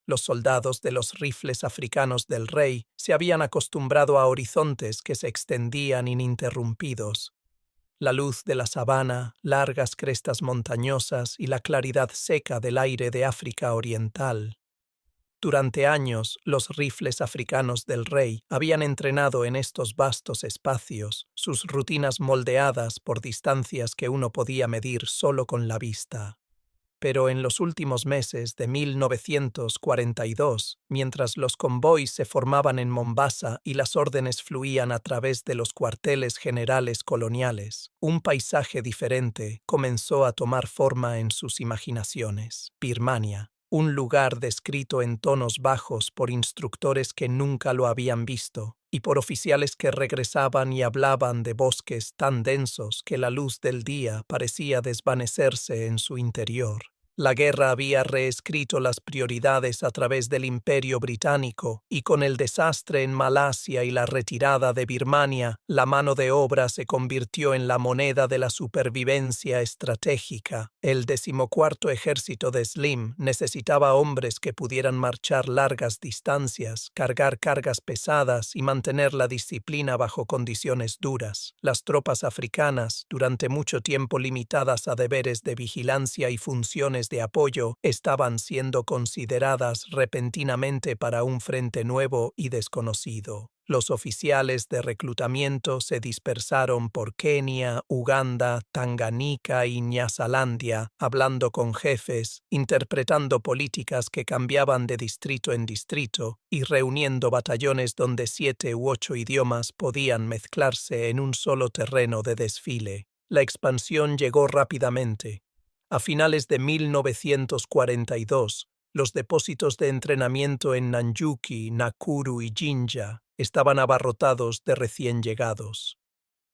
Los soldados de los rifles africanos del rey se habían acostumbrado a horizontes que se extendían ininterrumpidos. La luz de la sabana, largas crestas montañosas y la claridad seca del aire de África Oriental. Durante años, los rifles africanos del rey habían entrenado en estos vastos espacios, sus rutinas moldeadas por distancias que uno podía medir solo con la vista. Pero en los últimos meses de 1942, mientras los convoys se formaban en Mombasa y las órdenes fluían a través de los cuarteles generales coloniales, un paisaje diferente comenzó a tomar forma en sus imaginaciones. Birmania, un lugar descrito en tonos bajos por instructores que nunca lo habían visto, y por oficiales que regresaban y hablaban de bosques tan densos que la luz del día parecía desvanecerse en su interior. La guerra había reescrito las prioridades a través del Imperio Británico, y con el desastre en Malasia y la retirada de Birmania, la mano de obra se convirtió en la moneda de la supervivencia estratégica. El 14º Ejército de Slim necesitaba hombres que pudieran marchar largas distancias, cargar cargas pesadas y mantener la disciplina bajo condiciones duras. Las tropas africanas, durante mucho tiempo limitadas a deberes de vigilancia y funciones de apoyo, estaban siendo consideradas repentinamente para un frente nuevo y desconocido. Los oficiales de reclutamiento se dispersaron por Kenia, Uganda, Tanganica y Nyasalandia, hablando con jefes, interpretando políticas que cambiaban de distrito en distrito y reuniendo batallones donde 7 u 8 idiomas podían mezclarse en un solo terreno de desfile. La expansión llegó rápidamente. A finales de 1942, los depósitos de entrenamiento en Nanyuki, Nakuru y Jinja estaban abarrotados de recién llegados.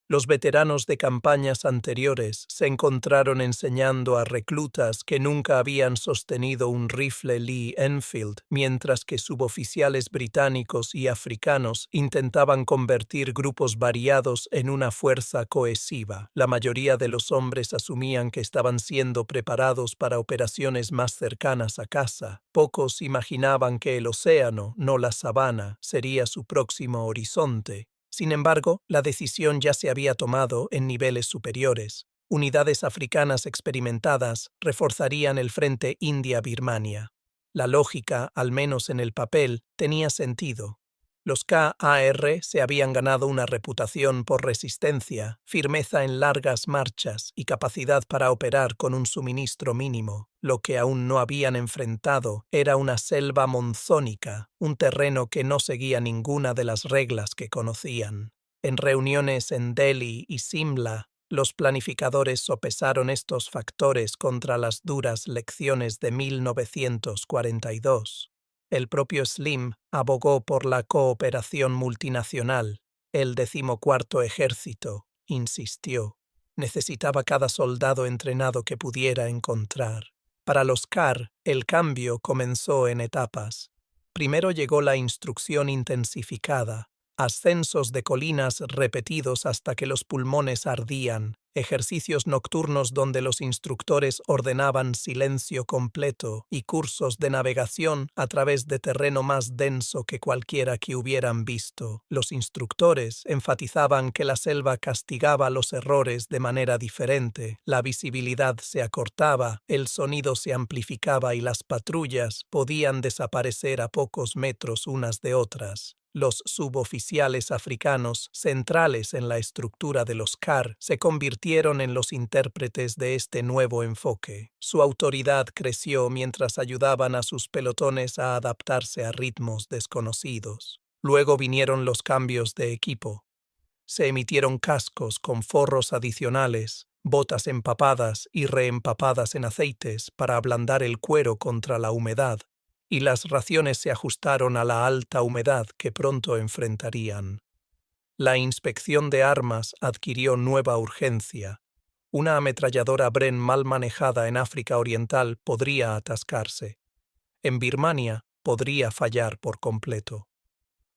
Los veteranos de campañas anteriores se encontraron enseñando a reclutas que nunca habían sostenido un rifle Lee Enfield, mientras que suboficiales británicos y africanos intentaban convertir grupos variados en una fuerza cohesiva. La mayoría de los hombres asumían que estaban siendo preparados para operaciones más cercanas a casa. Pocos imaginaban que el océano, no la sabana, sería su próximo horizonte. Sin embargo, la decisión ya se había tomado en niveles superiores. Unidades africanas experimentadas reforzarían el frente India-Birmania. La lógica, al menos en el papel, tenía sentido. Los KAR se habían ganado una reputación por resistencia, firmeza en largas marchas y capacidad para operar con un suministro mínimo. Lo que aún no habían enfrentado era una selva monzónica, un terreno que no seguía ninguna de las reglas que conocían. En reuniones en Delhi y Simla, los planificadores sopesaron estos factores contra las duras lecciones de 1942. El propio Slim abogó por la cooperación multinacional. El 14º Ejército insistió. Necesitaba cada soldado entrenado que pudiera encontrar. Para los KAR, el cambio comenzó en etapas. Primero llegó la instrucción intensificada, ascensos de colinas repetidos hasta que los pulmones ardían, ejercicios nocturnos donde los instructores ordenaban silencio completo y cursos de navegación a través de terreno más denso que cualquiera que hubieran visto. Los instructores enfatizaban que la selva castigaba los errores de manera diferente, la visibilidad se acortaba, el sonido se amplificaba y las patrullas podían desaparecer a pocos metros unas de otras. Los suboficiales africanos, centrales en la estructura de los KAR, se convirtieron en los intérpretes de este nuevo enfoque. Su autoridad creció mientras ayudaban a sus pelotones a adaptarse a ritmos desconocidos. Luego vinieron los cambios de equipo. Se emitieron cascos con forros adicionales, botas empapadas y reempapadas en aceites para ablandar el cuero contra la humedad, y las raciones se ajustaron a la alta humedad que pronto enfrentarían. La inspección de armas adquirió nueva urgencia. Una ametralladora Bren mal manejada en África Oriental podría atascarse. En Birmania podría fallar por completo.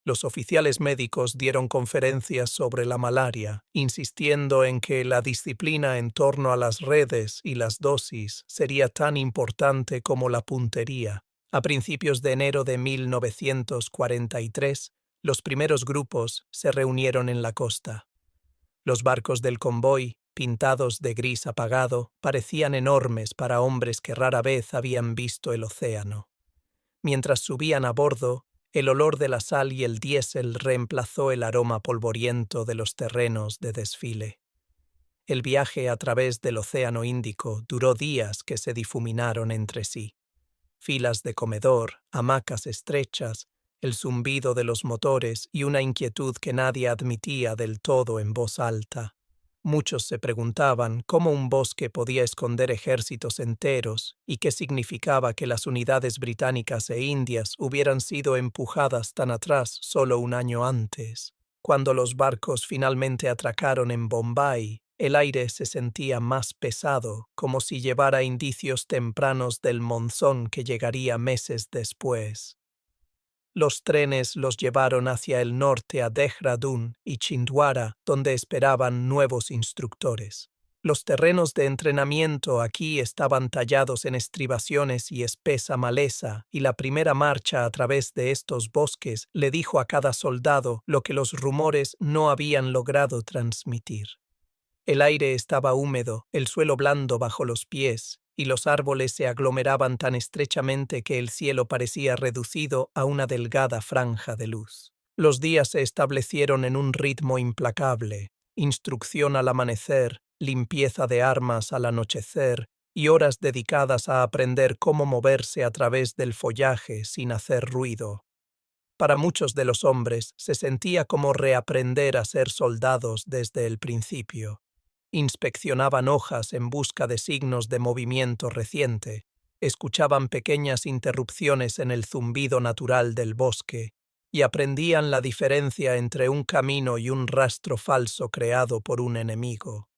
Los oficiales médicos dieron conferencias sobre la malaria, insistiendo en que la disciplina en torno a las redes y las dosis sería tan importante como la puntería. A principios de enero de 1943, los primeros grupos se reunieron en la costa. Los barcos del convoy, pintados de gris apagado, parecían enormes para hombres que rara vez habían visto el océano. Mientras subían a bordo, el olor de la sal y el diésel reemplazó el aroma polvoriento de los terrenos de desfile. El viaje a través del Océano Índico duró días que se difuminaron entre sí. Filas de comedor, hamacas estrechas, el zumbido de los motores y una inquietud que nadie admitía del todo en voz alta. Muchos se preguntaban cómo un bosque podía esconder ejércitos enteros y qué significaba que las unidades británicas e indias hubieran sido empujadas tan atrás solo un año antes. Cuando los barcos finalmente atracaron en Bombay, el aire se sentía más pesado, como si llevara indicios tempranos del monzón que llegaría meses después. Los trenes los llevaron hacia el norte a Dehradún y Chhindwara, donde esperaban nuevos instructores. Los terrenos de entrenamiento aquí estaban tallados en estribaciones y espesa maleza, y la primera marcha a través de estos bosques le dijo a cada soldado lo que los rumores no habían logrado transmitir. El aire estaba húmedo, el suelo blando bajo los pies, y los árboles se aglomeraban tan estrechamente que el cielo parecía reducido a una delgada franja de luz. Los días se establecieron en un ritmo implacable, instrucción al amanecer, limpieza de armas al anochecer y horas dedicadas a aprender cómo moverse a través del follaje sin hacer ruido. Para muchos de los hombres se sentía como reaprender a ser soldados desde el principio. Inspeccionaban hojas en busca de signos de movimiento reciente, escuchaban pequeñas interrupciones en el zumbido natural del bosque y aprendían la diferencia entre un camino y un rastro falso creado por un enemigo.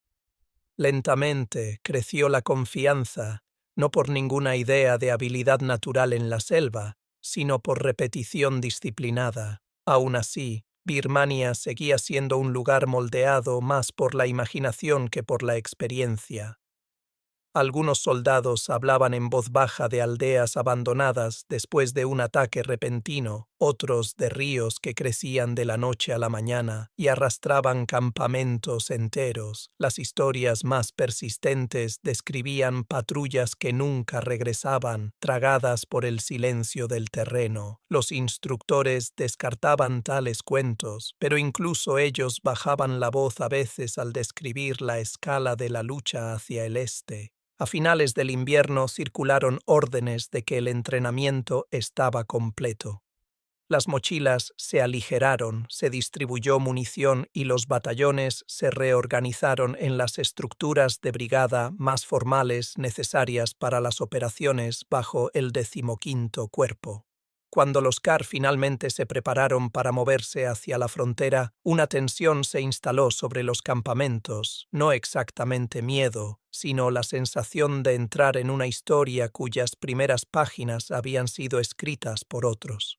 Lentamente creció la confianza, no por ninguna idea de habilidad natural en la selva, sino por repetición disciplinada. Aún así, Birmania seguía siendo un lugar moldeado más por la imaginación que por la experiencia. Algunos soldados hablaban en voz baja de aldeas abandonadas después de un ataque repentino, otros de ríos que crecían de la noche a la mañana y arrastraban campamentos enteros. Las historias más persistentes describían patrullas que nunca regresaban, tragadas por el silencio del terreno. Los instructores descartaban tales cuentos, pero incluso ellos bajaban la voz a veces al describir la escala de la lucha hacia el este. A finales del invierno circularon órdenes de que el entrenamiento estaba completo. Las mochilas se aligeraron, se distribuyó munición y los batallones se reorganizaron en las estructuras de brigada más formales necesarias para las operaciones bajo el 15º Cuerpo. Cuando los CAR finalmente se prepararon para moverse hacia la frontera, una tensión se instaló sobre los campamentos, no exactamente miedo, sino la sensación de entrar en una historia cuyas primeras páginas habían sido escritas por otros.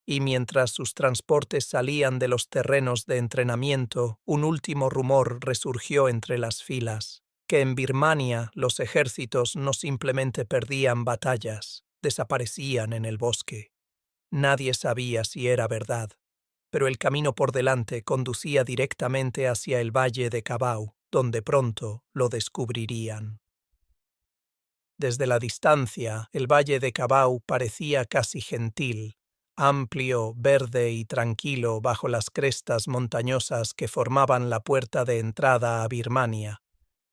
Y mientras sus transportes salían de los terrenos de entrenamiento, un último rumor resurgió entre las filas, que en Birmania los ejércitos no simplemente perdían batallas, desaparecían en el bosque. Nadie sabía si era verdad, pero el camino por delante conducía directamente hacia el valle de Cabau, donde pronto lo descubrirían. Desde la distancia, el valle de Cabau parecía casi gentil, amplio, verde y tranquilo bajo las crestas montañosas que formaban la puerta de entrada a Birmania.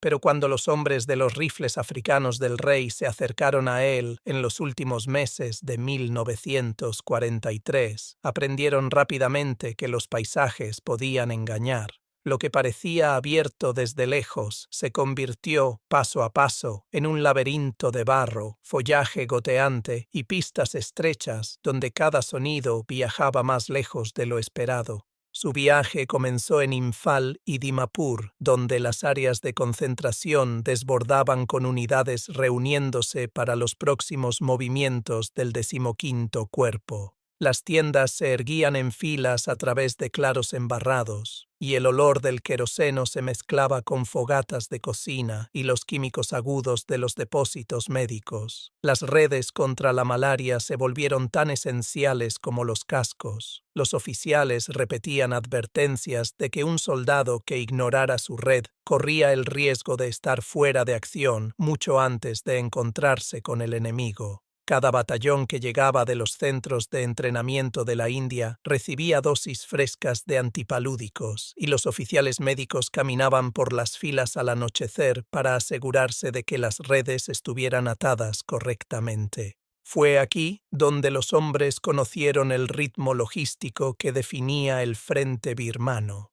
Pero cuando los hombres de los rifles africanos del rey se acercaron a él en los últimos meses de 1943, aprendieron rápidamente que los paisajes podían engañar. Lo que parecía abierto desde lejos se convirtió, paso a paso, en un laberinto de barro, follaje goteante y pistas estrechas donde cada sonido viajaba más lejos de lo esperado. Su viaje comenzó en Imphal y Dimapur, donde las áreas de concentración desbordaban con unidades reuniéndose para los próximos movimientos del 15º Cuerpo. Las tiendas se erguían en filas a través de claros embarrados, y el olor del queroseno se mezclaba con fogatas de cocina y los químicos agudos de los depósitos médicos. Las redes contra la malaria se volvieron tan esenciales como los cascos. Los oficiales repetían advertencias de que un soldado que ignorara su red corría el riesgo de estar fuera de acción mucho antes de encontrarse con el enemigo. Cada batallón que llegaba de los centros de entrenamiento de la India recibía dosis frescas de antipalúdicos y los oficiales médicos caminaban por las filas al anochecer para asegurarse de que las redes estuvieran atadas correctamente. Fue aquí donde los hombres conocieron el ritmo logístico que definía el frente birmano.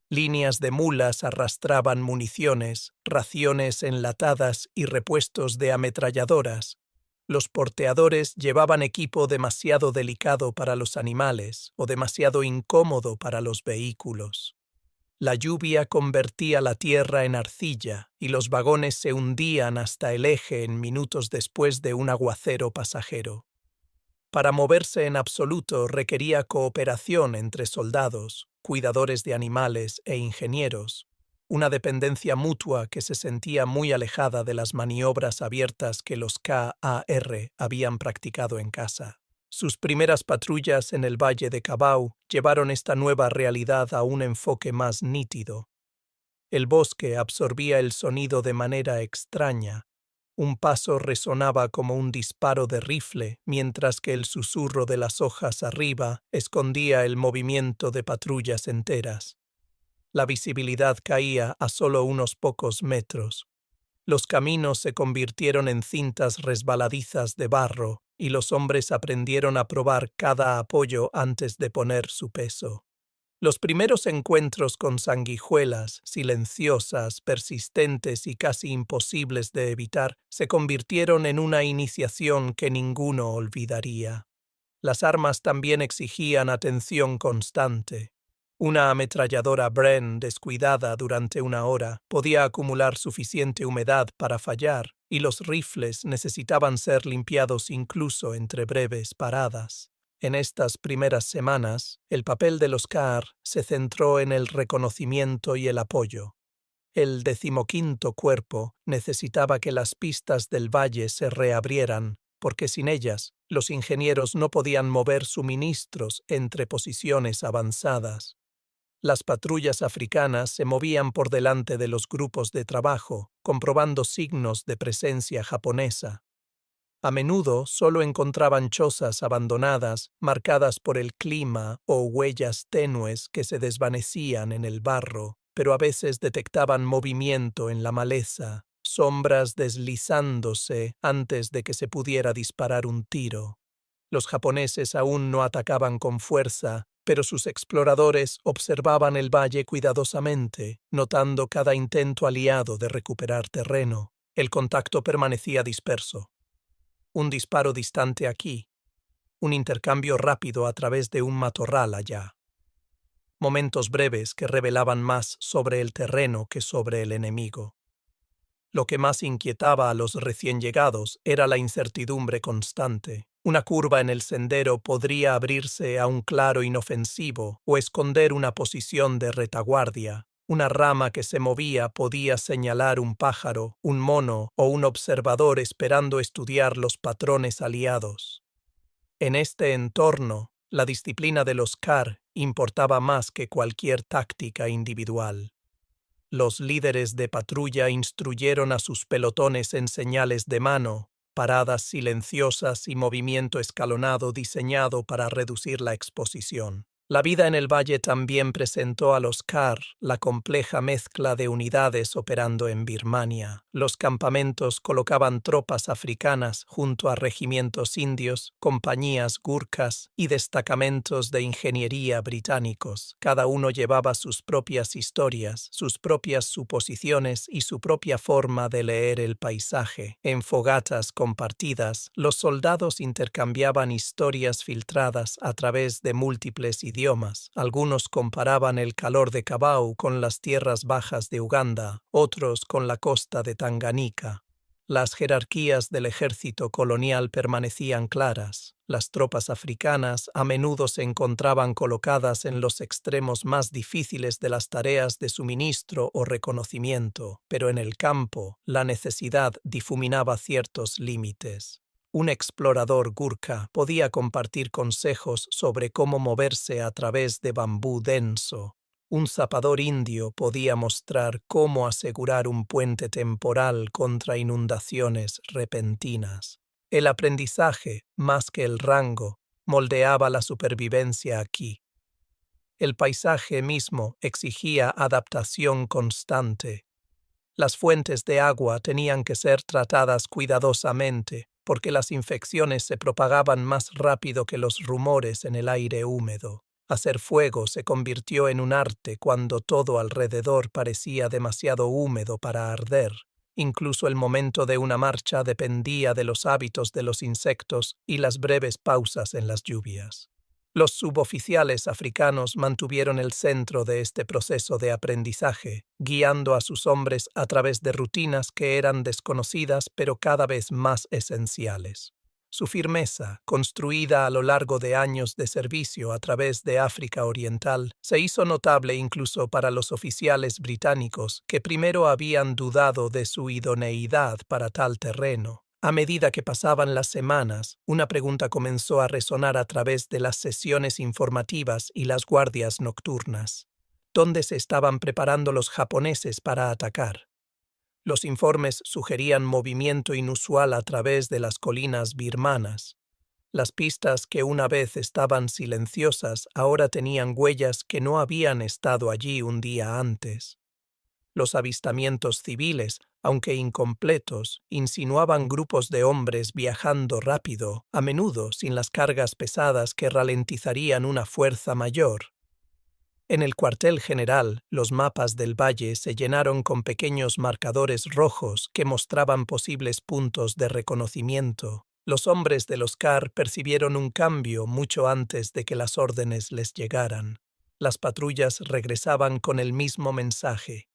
Líneas de mulas arrastraban municiones, raciones enlatadas y repuestos de ametralladoras. Los porteadores llevaban equipo demasiado delicado para los animales o demasiado incómodo para los vehículos. La lluvia convertía la tierra en arcilla y los vagones se hundían hasta el eje en minutos después de un aguacero pasajero. Para moverse en absoluto requería cooperación entre soldados, cuidadores de animales e ingenieros, una dependencia mutua que se sentía muy alejada de las maniobras abiertas que los KAR habían practicado en casa. Sus primeras patrullas en el valle de Cabau llevaron esta nueva realidad a un enfoque más nítido. El bosque absorbía el sonido de manera extraña. Un paso resonaba como un disparo de rifle, mientras que el susurro de las hojas arriba escondía el movimiento de patrullas enteras. La visibilidad caía a solo unos pocos metros. Los caminos se convirtieron en cintas resbaladizas de barro y los hombres aprendieron a probar cada apoyo antes de poner su peso. Los primeros encuentros con sanguijuelas, silenciosas, persistentes y casi imposibles de evitar, se convirtieron en una iniciación que ninguno olvidaría. Las armas también exigían atención constante. Una ametralladora Bren descuidada durante una hora podía acumular suficiente humedad para fallar, y los rifles necesitaban ser limpiados incluso entre breves paradas. En estas primeras semanas, el papel de los KAR se centró en el reconocimiento y el apoyo. El 15º Cuerpo necesitaba que las pistas del valle se reabrieran, porque sin ellas, los ingenieros no podían mover suministros entre posiciones avanzadas. Las patrullas africanas se movían por delante de los grupos de trabajo, comprobando signos de presencia japonesa. A menudo solo encontraban chozas abandonadas, marcadas por el clima o huellas tenues que se desvanecían en el barro, pero a veces detectaban movimiento en la maleza, sombras deslizándose antes de que se pudiera disparar un tiro. Los japoneses aún no atacaban con fuerza, pero sus exploradores observaban el valle cuidadosamente, notando cada intento aliado de recuperar terreno. El contacto permanecía disperso. Un disparo distante aquí, un intercambio rápido a través de un matorral allá. Momentos breves que revelaban más sobre el terreno que sobre el enemigo. Lo que más inquietaba a los recién llegados era la incertidumbre constante. Una curva en el sendero podría abrirse a un claro inofensivo o esconder una posición de retaguardia. Una rama que se movía podía señalar un pájaro, un mono o un observador esperando estudiar los patrones aliados. En este entorno, la disciplina de los KAR importaba más que cualquier táctica individual. Los líderes de patrulla instruyeron a sus pelotones en señales de mano, paradas silenciosas y movimiento escalonado diseñado para reducir la exposición. La vida en el valle también presentó a los KAR la compleja mezcla de unidades operando en Birmania. Los campamentos colocaban tropas africanas junto a regimientos indios, compañías gurkhas y destacamentos de ingeniería británicos. Cada uno llevaba sus propias historias, sus propias suposiciones y su propia forma de leer el paisaje. En fogatas compartidas, los soldados intercambiaban historias filtradas a través de múltiples idiomas. Algunos comparaban el calor de Cabau con las tierras bajas de Uganda, otros con la costa de Tanganica. Las jerarquías del ejército colonial permanecían claras. Las tropas africanas a menudo se encontraban colocadas en los extremos más difíciles de las tareas de suministro o reconocimiento, pero en el campo la necesidad difuminaba ciertos límites. Un explorador gurkha podía compartir consejos sobre cómo moverse a través de bambú denso. Un zapador indio podía mostrar cómo asegurar un puente temporal contra inundaciones repentinas. El aprendizaje, más que el rango, moldeaba la supervivencia aquí. El paisaje mismo exigía adaptación constante. Las fuentes de agua tenían que ser tratadas cuidadosamente, porque las infecciones se propagaban más rápido que los rumores en el aire húmedo. Hacer fuego se convirtió en un arte cuando todo alrededor parecía demasiado húmedo para arder. Incluso el momento de una marcha dependía de los hábitos de los insectos y las breves pausas en las lluvias. Los suboficiales africanos mantuvieron el centro de este proceso de aprendizaje, guiando a sus hombres a través de rutinas que eran desconocidas pero cada vez más esenciales. Su firmeza, construida a lo largo de años de servicio a través de África Oriental, se hizo notable incluso para los oficiales británicos que primero habían dudado de su idoneidad para tal terreno. A medida que pasaban las semanas, una pregunta comenzó a resonar a través de las sesiones informativas y las guardias nocturnas. ¿Dónde se estaban preparando los japoneses para atacar? Los informes sugerían movimiento inusual a través de las colinas birmanas. Las pistas que una vez estaban silenciosas ahora tenían huellas que no habían estado allí un día antes. Los avistamientos civiles, aunque incompletos, insinuaban grupos de hombres viajando rápido, a menudo sin las cargas pesadas que ralentizarían una fuerza mayor. En el cuartel general, los mapas del valle se llenaron con pequeños marcadores rojos que mostraban posibles puntos de reconocimiento. Los hombres de los CAR percibieron un cambio mucho antes de que las órdenes les llegaran. Las patrullas regresaban con el mismo mensaje.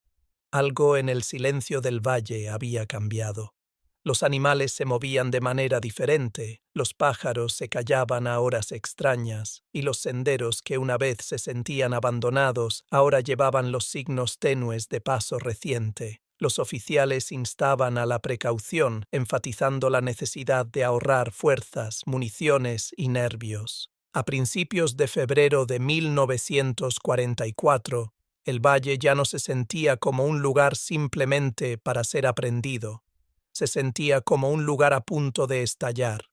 Algo en el silencio del valle había cambiado. Los animales se movían de manera diferente, los pájaros se callaban a horas extrañas, y los senderos que una vez se sentían abandonados ahora llevaban los signos tenues de paso reciente. Los oficiales instaban a la precaución, enfatizando la necesidad de ahorrar fuerzas, municiones y nervios. A principios de febrero de 1944, el valle ya no se sentía como un lugar simplemente para ser aprendido. Se sentía como un lugar a punto de estallar.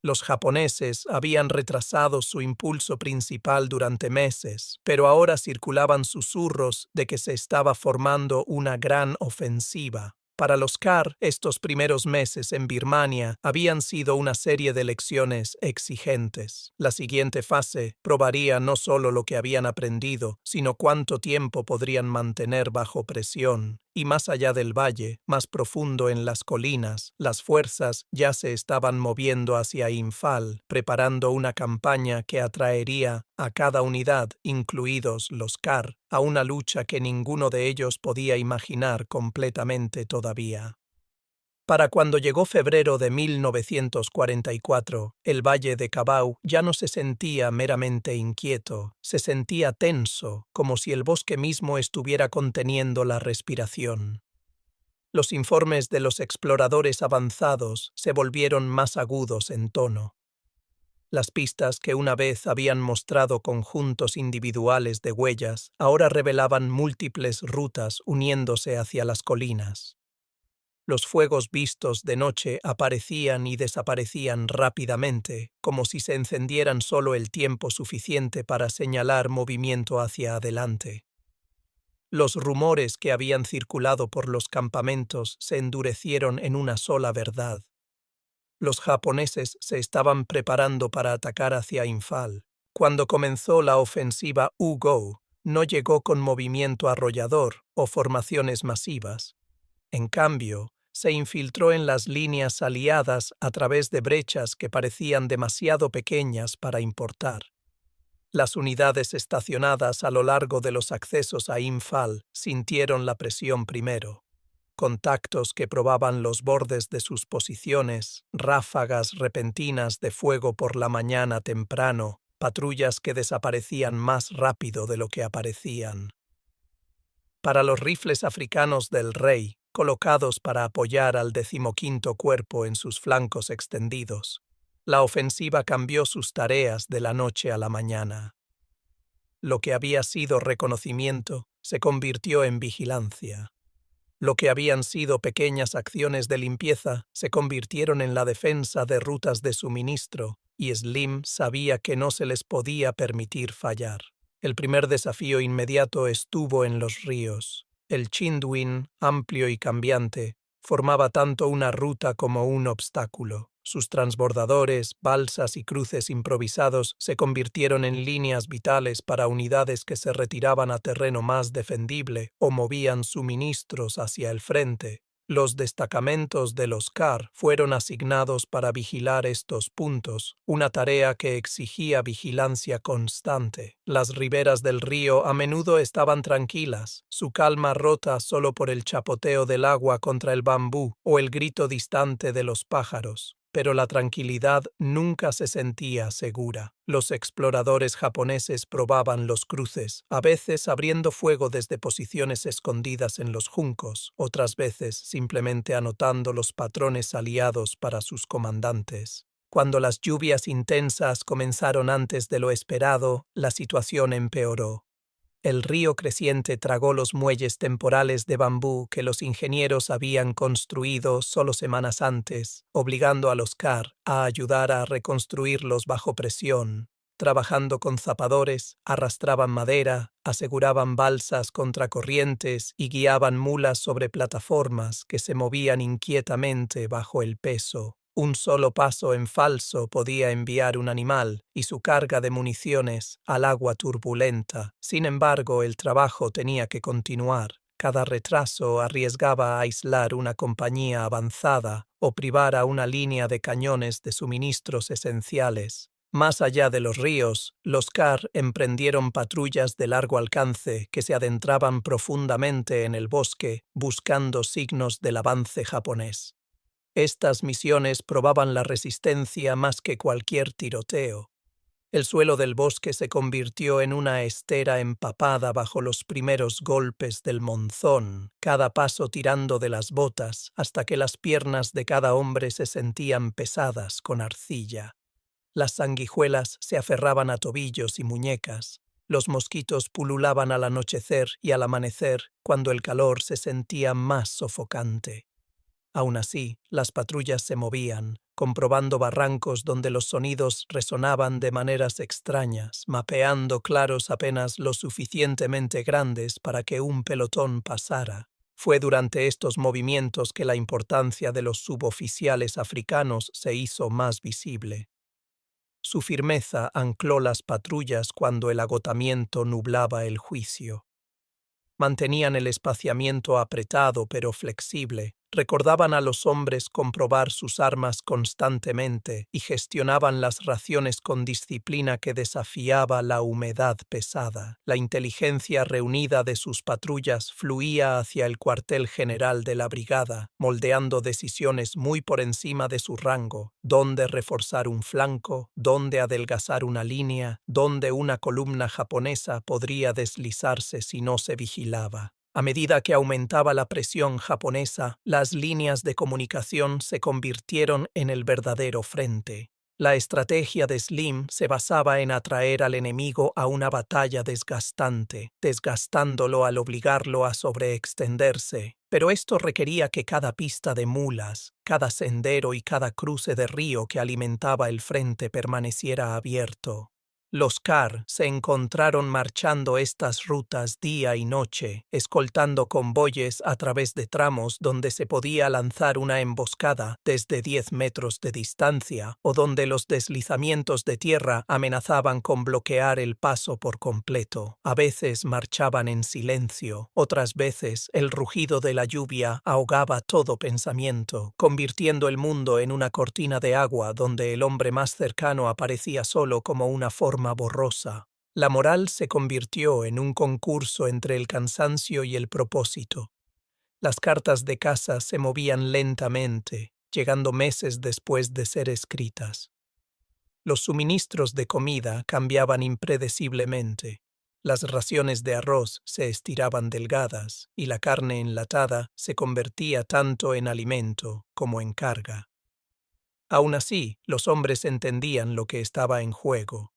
Los japoneses habían retrasado su impulso principal durante meses, pero ahora circulaban susurros de que se estaba formando una gran ofensiva. Para los CAR, estos primeros meses en Birmania habían sido una serie de lecciones exigentes. La siguiente fase probaría no solo lo que habían aprendido, sino cuánto tiempo podrían mantener bajo presión. Y más allá del valle, más profundo en las colinas, las fuerzas ya se estaban moviendo hacia Imphal, preparando una campaña que atraería a cada unidad, incluidos los CAR, a una lucha que ninguno de ellos podía imaginar completamente todavía. Para cuando llegó febrero de 1944, el valle de Cabau ya no se sentía meramente inquieto, se sentía tenso, como si el bosque mismo estuviera conteniendo la respiración. Los informes de los exploradores avanzados se volvieron más agudos en tono. Las pistas que una vez habían mostrado conjuntos individuales de huellas ahora revelaban múltiples rutas uniéndose hacia las colinas. Los fuegos vistos de noche aparecían y desaparecían rápidamente, como si se encendieran solo el tiempo suficiente para señalar movimiento hacia adelante. Los rumores que habían circulado por los campamentos se endurecieron en una sola verdad. Los japoneses se estaban preparando para atacar hacia Imphal. Cuando comenzó la ofensiva U-Go, no llegó con movimiento arrollador o formaciones masivas. En cambio, se infiltró en las líneas aliadas a través de brechas que parecían demasiado pequeñas para importar. Las unidades estacionadas a lo largo de los accesos a Imphal sintieron la presión primero. contactos que probaban los bordes de sus posiciones, ráfagas repentinas de fuego por la mañana temprano, patrullas que desaparecían más rápido de lo que aparecían. Para los rifles africanos del rey, colocados para apoyar al 15º cuerpo en sus flancos extendidos, la ofensiva cambió sus tareas de la noche a la mañana. Lo que había sido reconocimiento se convirtió en vigilancia. Lo que habían sido pequeñas acciones de limpieza se convirtieron en la defensa de rutas de suministro, y Slim sabía que no se les podía permitir fallar. El primer desafío inmediato estuvo en los ríos. El Chindwin, amplio y cambiante, formaba tanto una ruta como un obstáculo. Sus transbordadores, balsas y cruces improvisados se convirtieron en líneas vitales para unidades que se retiraban a terreno más defendible o movían suministros hacia el frente. Los destacamentos de los CAR fueron asignados para vigilar estos puntos, una tarea que exigía vigilancia constante. Las riberas del río a menudo estaban tranquilas, su calma rota solo por el chapoteo del agua contra el bambú o el grito distante de los pájaros. Pero la tranquilidad nunca se sentía segura. Los exploradores japoneses probaban los cruces, a veces abriendo fuego desde posiciones escondidas en los juncos, otras veces simplemente anotando los patrones aliados para sus comandantes. Cuando las lluvias intensas comenzaron antes de lo esperado, la situación empeoró. El río creciente tragó los muelles temporales de bambú que los ingenieros habían construido solo semanas antes, obligando a los CAR a ayudar a reconstruirlos bajo presión. Trabajando con zapadores, arrastraban madera, aseguraban balsas contra corrientes y guiaban mulas sobre plataformas que se movían inquietamente bajo el peso. Un solo paso en falso podía enviar un animal y su carga de municiones al agua turbulenta. Sin embargo, el trabajo tenía que continuar. Cada retraso arriesgaba a aislar una compañía avanzada o privar a una línea de cañones de suministros esenciales. Más allá de los ríos, los CAR emprendieron patrullas de largo alcance que se adentraban profundamente en el bosque buscando signos del avance japonés. Estas misiones probaban la resistencia más que cualquier tiroteo. El suelo del bosque se convirtió en una estera empapada bajo los primeros golpes del monzón, cada paso tirando de las botas hasta que las piernas de cada hombre se sentían pesadas con arcilla. Las sanguijuelas se aferraban a tobillos y muñecas. Los mosquitos pululaban al anochecer y al amanecer cuando el calor se sentía más sofocante. Aún así, las patrullas se movían, comprobando barrancos donde los sonidos resonaban de maneras extrañas, mapeando claros apenas lo suficientemente grandes para que un pelotón pasara. Fue durante estos movimientos que la importancia de los suboficiales africanos se hizo más visible. Su firmeza ancló las patrullas cuando el agotamiento nublaba el juicio. Mantenían el espaciamiento apretado pero flexible, recordaban a los hombres comprobar sus armas constantemente y gestionaban las raciones con disciplina que desafiaba la humedad pesada. La inteligencia reunida de sus patrullas fluía hacia el cuartel general de la brigada, moldeando decisiones muy por encima de su rango, dónde reforzar un flanco, dónde adelgazar una línea, dónde una columna japonesa podría deslizarse si no se vigilaba. A medida que aumentaba la presión japonesa, las líneas de comunicación se convirtieron en el verdadero frente. La estrategia de Slim se basaba en atraer al enemigo a una batalla desgastante, desgastándolo al obligarlo a sobreextenderse. Pero esto requería que cada pista de mulas, cada sendero y cada cruce de río que alimentaba el frente permaneciera abierto. Los CAR se encontraron marchando estas rutas día y noche, escoltando convoyes a través de tramos donde se podía lanzar una emboscada desde 10 metros de distancia o donde los deslizamientos de tierra amenazaban con bloquear el paso por completo. A veces marchaban en silencio, otras veces el rugido de la lluvia ahogaba todo pensamiento, convirtiendo el mundo en una cortina de agua donde el hombre más cercano aparecía solo como una forma borrosa. La moral se convirtió en un concurso entre el cansancio y el propósito. Las cartas de casa se movían lentamente, llegando meses después de ser escritas. Los suministros de comida cambiaban impredeciblemente. Las raciones de arroz se estiraban delgadas y la carne enlatada se convertía tanto en alimento como en carga. Aún así, los hombres entendían lo que estaba en juego.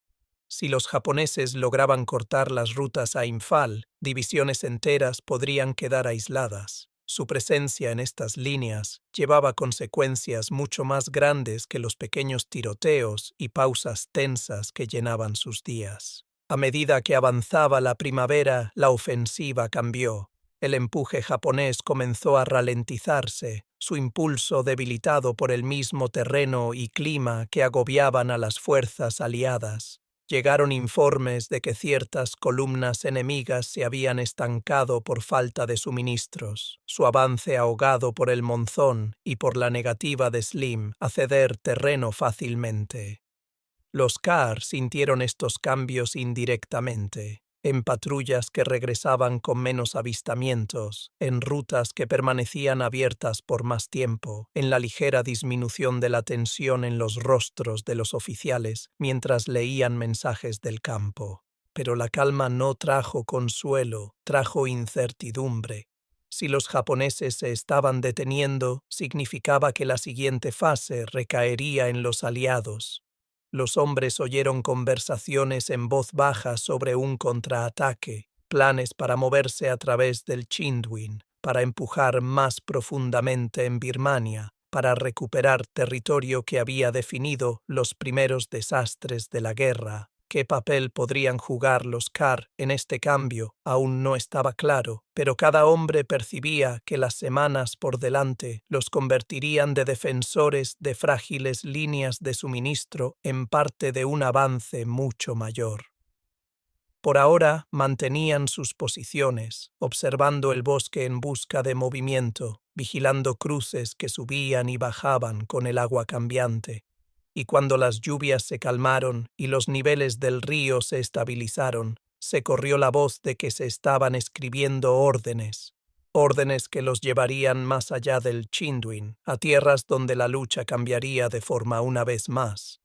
Si los japoneses lograban cortar las rutas a Imphal, divisiones enteras podrían quedar aisladas. Su presencia en estas líneas llevaba consecuencias mucho más grandes que los pequeños tiroteos y pausas tensas que llenaban sus días. A medida que avanzaba la primavera, la ofensiva cambió. El empuje japonés comenzó a ralentizarse, su impulso debilitado por el mismo terreno y clima que agobiaban a las fuerzas aliadas. Llegaron informes de que ciertas columnas enemigas se habían estancado por falta de suministros, su avance ahogado por el monzón y por la negativa de Slim a ceder terreno fácilmente. Los Carr sintieron estos cambios indirectamente, en patrullas que regresaban con menos avistamientos, en rutas que permanecían abiertas por más tiempo, en la ligera disminución de la tensión en los rostros de los oficiales mientras leían mensajes del campo. Pero la calma no trajo consuelo, trajo incertidumbre. Si los japoneses se estaban deteniendo, significaba que la siguiente fase recaería en los aliados. Los hombres oyeron conversaciones en voz baja sobre un contraataque, planes para moverse a través del Chindwin, para empujar más profundamente en Birmania, para recuperar territorio que había definido los primeros desastres de la guerra. ¿Qué papel podrían jugar los Carr en este cambio? Aún no estaba claro, pero cada hombre percibía que las semanas por delante los convertirían de defensores de frágiles líneas de suministro en parte de un avance mucho mayor. Por ahora mantenían sus posiciones, observando el bosque en busca de movimiento, vigilando cruces que subían y bajaban con el agua cambiante. Y cuando las lluvias se calmaron y los niveles del río se estabilizaron, se corrió la voz de que se estaban escribiendo órdenes que los llevarían más allá del Chindwin, a tierras donde la lucha cambiaría de forma una vez más.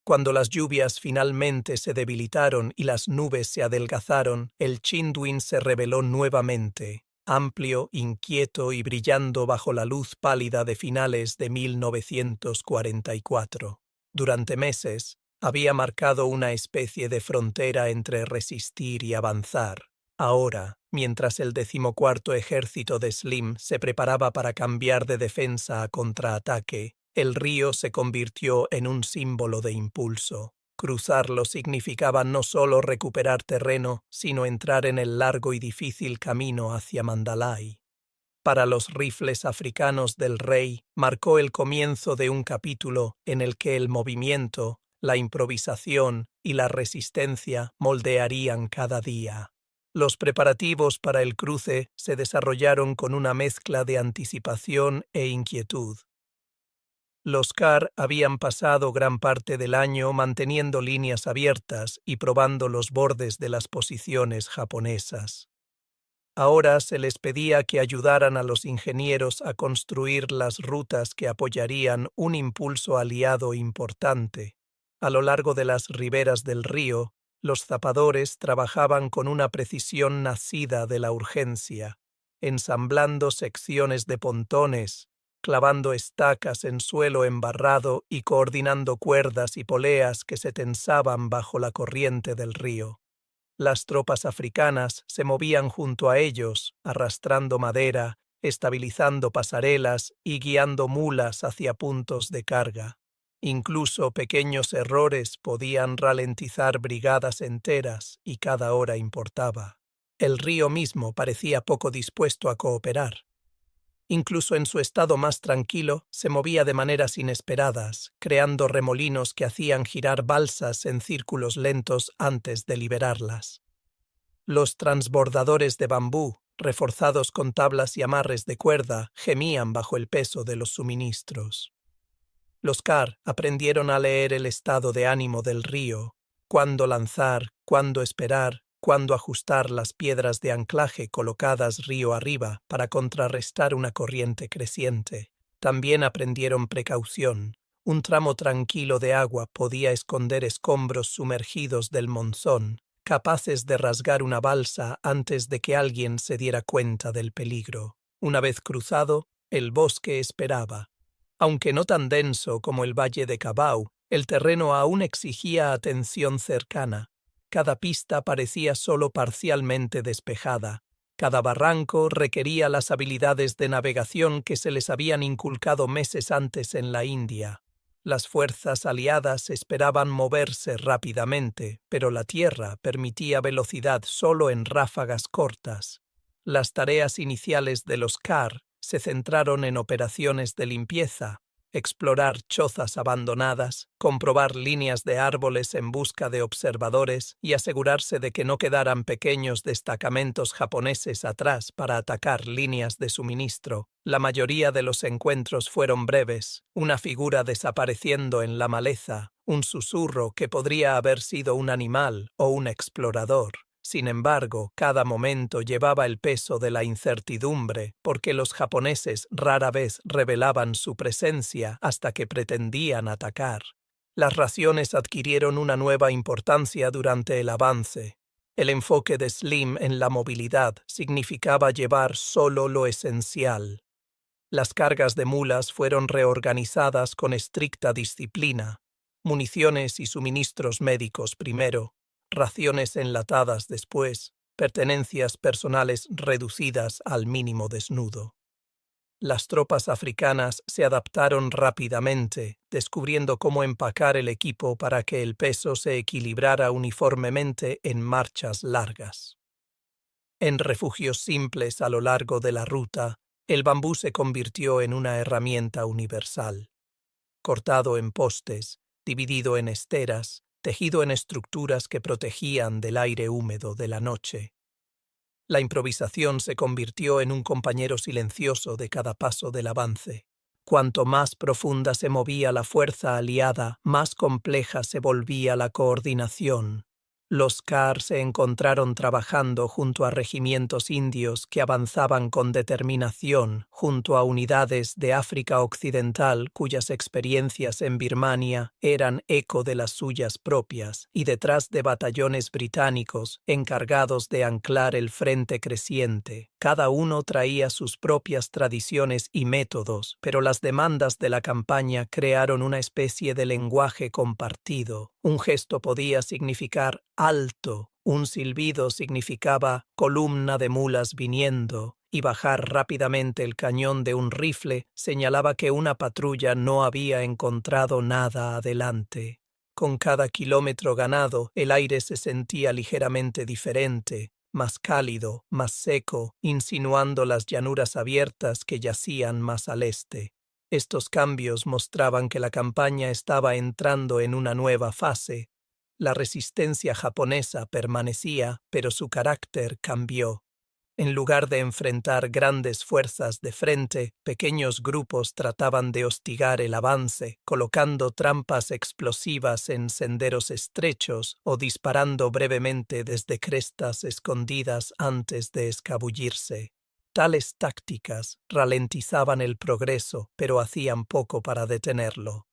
Cuando las lluvias finalmente se debilitaron y las nubes se adelgazaron, el Chindwin se reveló nuevamente, amplio, inquieto y brillando bajo la luz pálida de finales de 1944. Durante meses, había marcado una especie de frontera entre resistir y avanzar. Ahora, mientras el 14º ejército de Slim se preparaba para cambiar de defensa a contraataque, el río se convirtió en un símbolo de impulso. Cruzarlo significaba no solo recuperar terreno, sino entrar en el largo y difícil camino hacia Mandalay. Para los rifles africanos del rey, marcó el comienzo de un capítulo en el que el movimiento, la improvisación y la resistencia moldearían cada día. Los preparativos para el cruce se desarrollaron con una mezcla de anticipación e inquietud. Los Carr habían pasado gran parte del año manteniendo líneas abiertas y probando los bordes de las posiciones japonesas. Ahora se les pedía que ayudaran a los ingenieros a construir las rutas que apoyarían un impulso aliado importante. A lo largo de las riberas del río, los zapadores trabajaban con una precisión nacida de la urgencia, ensamblando secciones de pontones, clavando estacas en suelo embarrado y coordinando cuerdas y poleas que se tensaban bajo la corriente del río. Las tropas africanas se movían junto a ellos, arrastrando madera, estabilizando pasarelas y guiando mulas hacia puntos de carga. Incluso pequeños errores podían ralentizar brigadas enteras y cada hora importaba. El río mismo parecía poco dispuesto a cooperar. Incluso en su estado más tranquilo, se movía de maneras inesperadas, creando remolinos que hacían girar balsas en círculos lentos antes de liberarlas. Los transbordadores de bambú, reforzados con tablas y amarres de cuerda, gemían bajo el peso de los suministros. Los Carr aprendieron a leer el estado de ánimo del río, cuándo lanzar, cuándo esperar cuándo ajustar las piedras de anclaje colocadas río arriba para contrarrestar una corriente creciente. También aprendieron precaución. Un tramo tranquilo de agua podía esconder escombros sumergidos del monzón, capaces de rasgar una balsa antes de que alguien se diera cuenta del peligro. Una vez cruzado, el bosque esperaba. Aunque no tan denso como el valle de Cabau, el terreno aún exigía atención cercana. Cada pista parecía solo parcialmente despejada. Cada barranco requería las habilidades de navegación que se les habían inculcado meses antes en la India. Las fuerzas aliadas esperaban moverse rápidamente, pero la tierra permitía velocidad solo en ráfagas cortas. Las tareas iniciales de los CAR se centraron en operaciones de limpieza, explorar chozas abandonadas, comprobar líneas de árboles en busca de observadores y asegurarse de que no quedaran pequeños destacamentos japoneses atrás para atacar líneas de suministro. La mayoría de los encuentros fueron breves, una figura desapareciendo en la maleza, un susurro que podría haber sido un animal o un explorador. Sin embargo, cada momento llevaba el peso de la incertidumbre, porque los japoneses rara vez revelaban su presencia hasta que pretendían atacar. Las raciones adquirieron una nueva importancia durante el avance. El enfoque de Slim en la movilidad significaba llevar solo lo esencial. Las cargas de mulas fueron reorganizadas con estricta disciplina. Municiones y suministros médicos primero, raciones enlatadas después, pertenencias personales reducidas al mínimo desnudo. Las tropas africanas se adaptaron rápidamente, descubriendo cómo empacar el equipo para que el peso se equilibrara uniformemente en marchas largas. En refugios simples a lo largo de la ruta, el bambú se convirtió en una herramienta universal. Cortado en postes, dividido en esteras, tejido en estructuras que protegían del aire húmedo de la noche. La improvisación se convirtió en un compañero silencioso de cada paso del avance. Cuanto más profunda se movía la fuerza aliada, más compleja se volvía la coordinación. Los CAR se encontraron trabajando junto a regimientos indios que avanzaban con determinación, junto a unidades de África Occidental cuyas experiencias en Birmania eran eco de las suyas propias, y detrás de batallones británicos encargados de anclar el frente creciente. Cada uno traía sus propias tradiciones y métodos, pero las demandas de la campaña crearon una especie de lenguaje compartido. Un gesto podía significar alto, un silbido significaba columna de mulas viniendo, y bajar rápidamente el cañón de un rifle señalaba que una patrulla no había encontrado nada adelante. Con cada kilómetro ganado, el aire se sentía ligeramente diferente, más cálido, más seco, insinuando las llanuras abiertas que yacían más al este. Estos cambios mostraban que la campaña estaba entrando en una nueva fase. La resistencia japonesa permanecía, pero su carácter cambió. En lugar de enfrentar grandes fuerzas de frente, pequeños grupos trataban de hostigar el avance, colocando trampas explosivas en senderos estrechos o disparando brevemente desde crestas escondidas antes de escabullirse. Tales tácticas ralentizaban el progreso, pero hacían poco para detenerlo.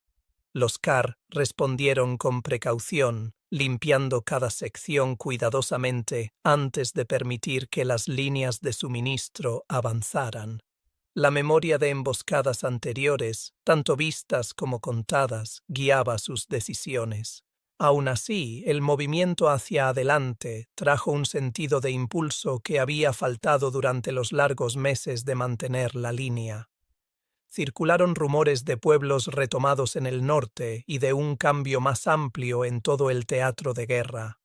Los CAR respondieron con precaución, limpiando cada sección cuidadosamente antes de permitir que las líneas de suministro avanzaran. La memoria de emboscadas anteriores, tanto vistas como contadas, guiaba sus decisiones. Aun así, el movimiento hacia adelante trajo un sentido de impulso que había faltado durante los largos meses de mantener la línea. Circularon rumores de pueblos retomados en el norte y de un cambio más amplio en todo el teatro de guerra.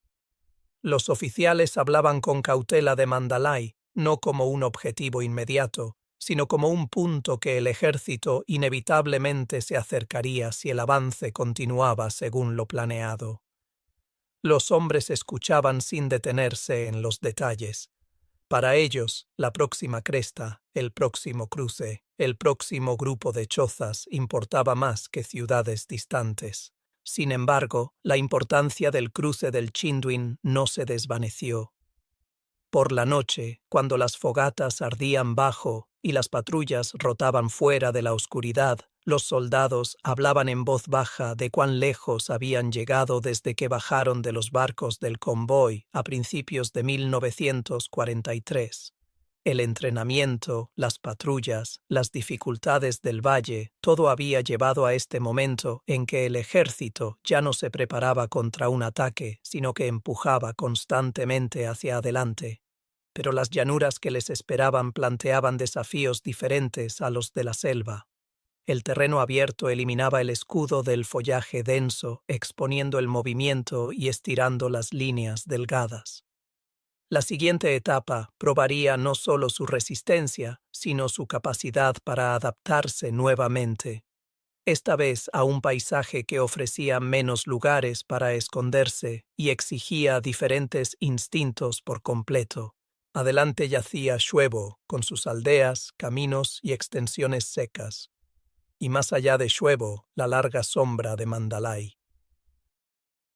Los oficiales hablaban con cautela de Mandalay, no como un objetivo inmediato, sino como un punto que el ejército inevitablemente se acercaría si el avance continuaba según lo planeado. Los hombres escuchaban sin detenerse en los detalles. Para ellos, la próxima cresta, el próximo cruce, el próximo grupo de chozas importaba más que ciudades distantes. Sin embargo, la importancia del cruce del Chinduin no se desvaneció. Por la noche, cuando las fogatas ardían bajo y las patrullas rotaban fuera de la oscuridad, los soldados hablaban en voz baja de cuán lejos habían llegado desde que bajaron de los barcos del convoy a principios de 1943. El entrenamiento, las patrullas, las dificultades del valle, todo había llevado a este momento en que el ejército ya no se preparaba contra un ataque, sino que empujaba constantemente hacia adelante. Pero las llanuras que les esperaban planteaban desafíos diferentes a los de la selva. El terreno abierto eliminaba el escudo del follaje denso, exponiendo el movimiento y estirando las líneas delgadas. La siguiente etapa probaría no solo su resistencia, sino su capacidad para adaptarse nuevamente, esta vez a un paisaje que ofrecía menos lugares para esconderse y exigía diferentes instintos por completo. Adelante yacía Xuebo, con sus aldeas, caminos y extensiones secas, y más allá de Xuebo, la larga sombra de Mandalay.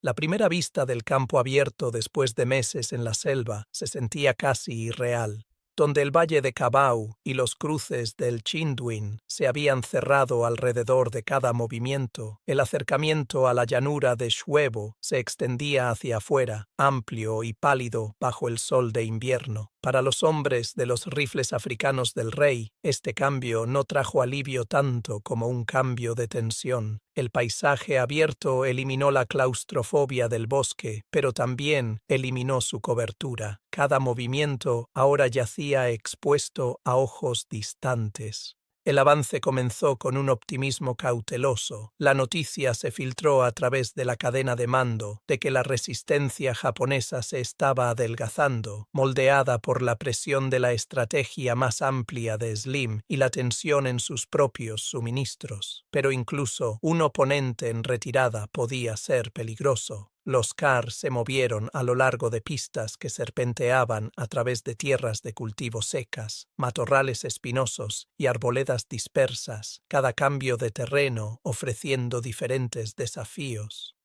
La primera vista del campo abierto después de meses en la selva se sentía casi irreal, donde el valle de Cabau y los cruces del Chinduin se habían cerrado alrededor de cada movimiento. El acercamiento a la llanura de Xuebo se extendía hacia afuera, amplio y pálido bajo el sol de invierno. Para los hombres de los rifles africanos del rey, este cambio no trajo alivio tanto como un cambio de tensión. El paisaje abierto eliminó la claustrofobia del bosque, pero también eliminó su cobertura. Cada movimiento ahora yacía expuesto a ojos distantes. El avance comenzó con un optimismo cauteloso. La noticia se filtró a través de la cadena de mando de que la resistencia japonesa se estaba adelgazando, moldeada por la presión de la estrategia más amplia de Slim y la tensión en sus propios suministros. Pero incluso un oponente en retirada podía ser peligroso. Los CAR se movieron a lo largo de pistas que serpenteaban a través de tierras de cultivo secas, matorrales espinosos y arboledas dispersas, cada cambio de terreno ofreciendo diferentes desafíos.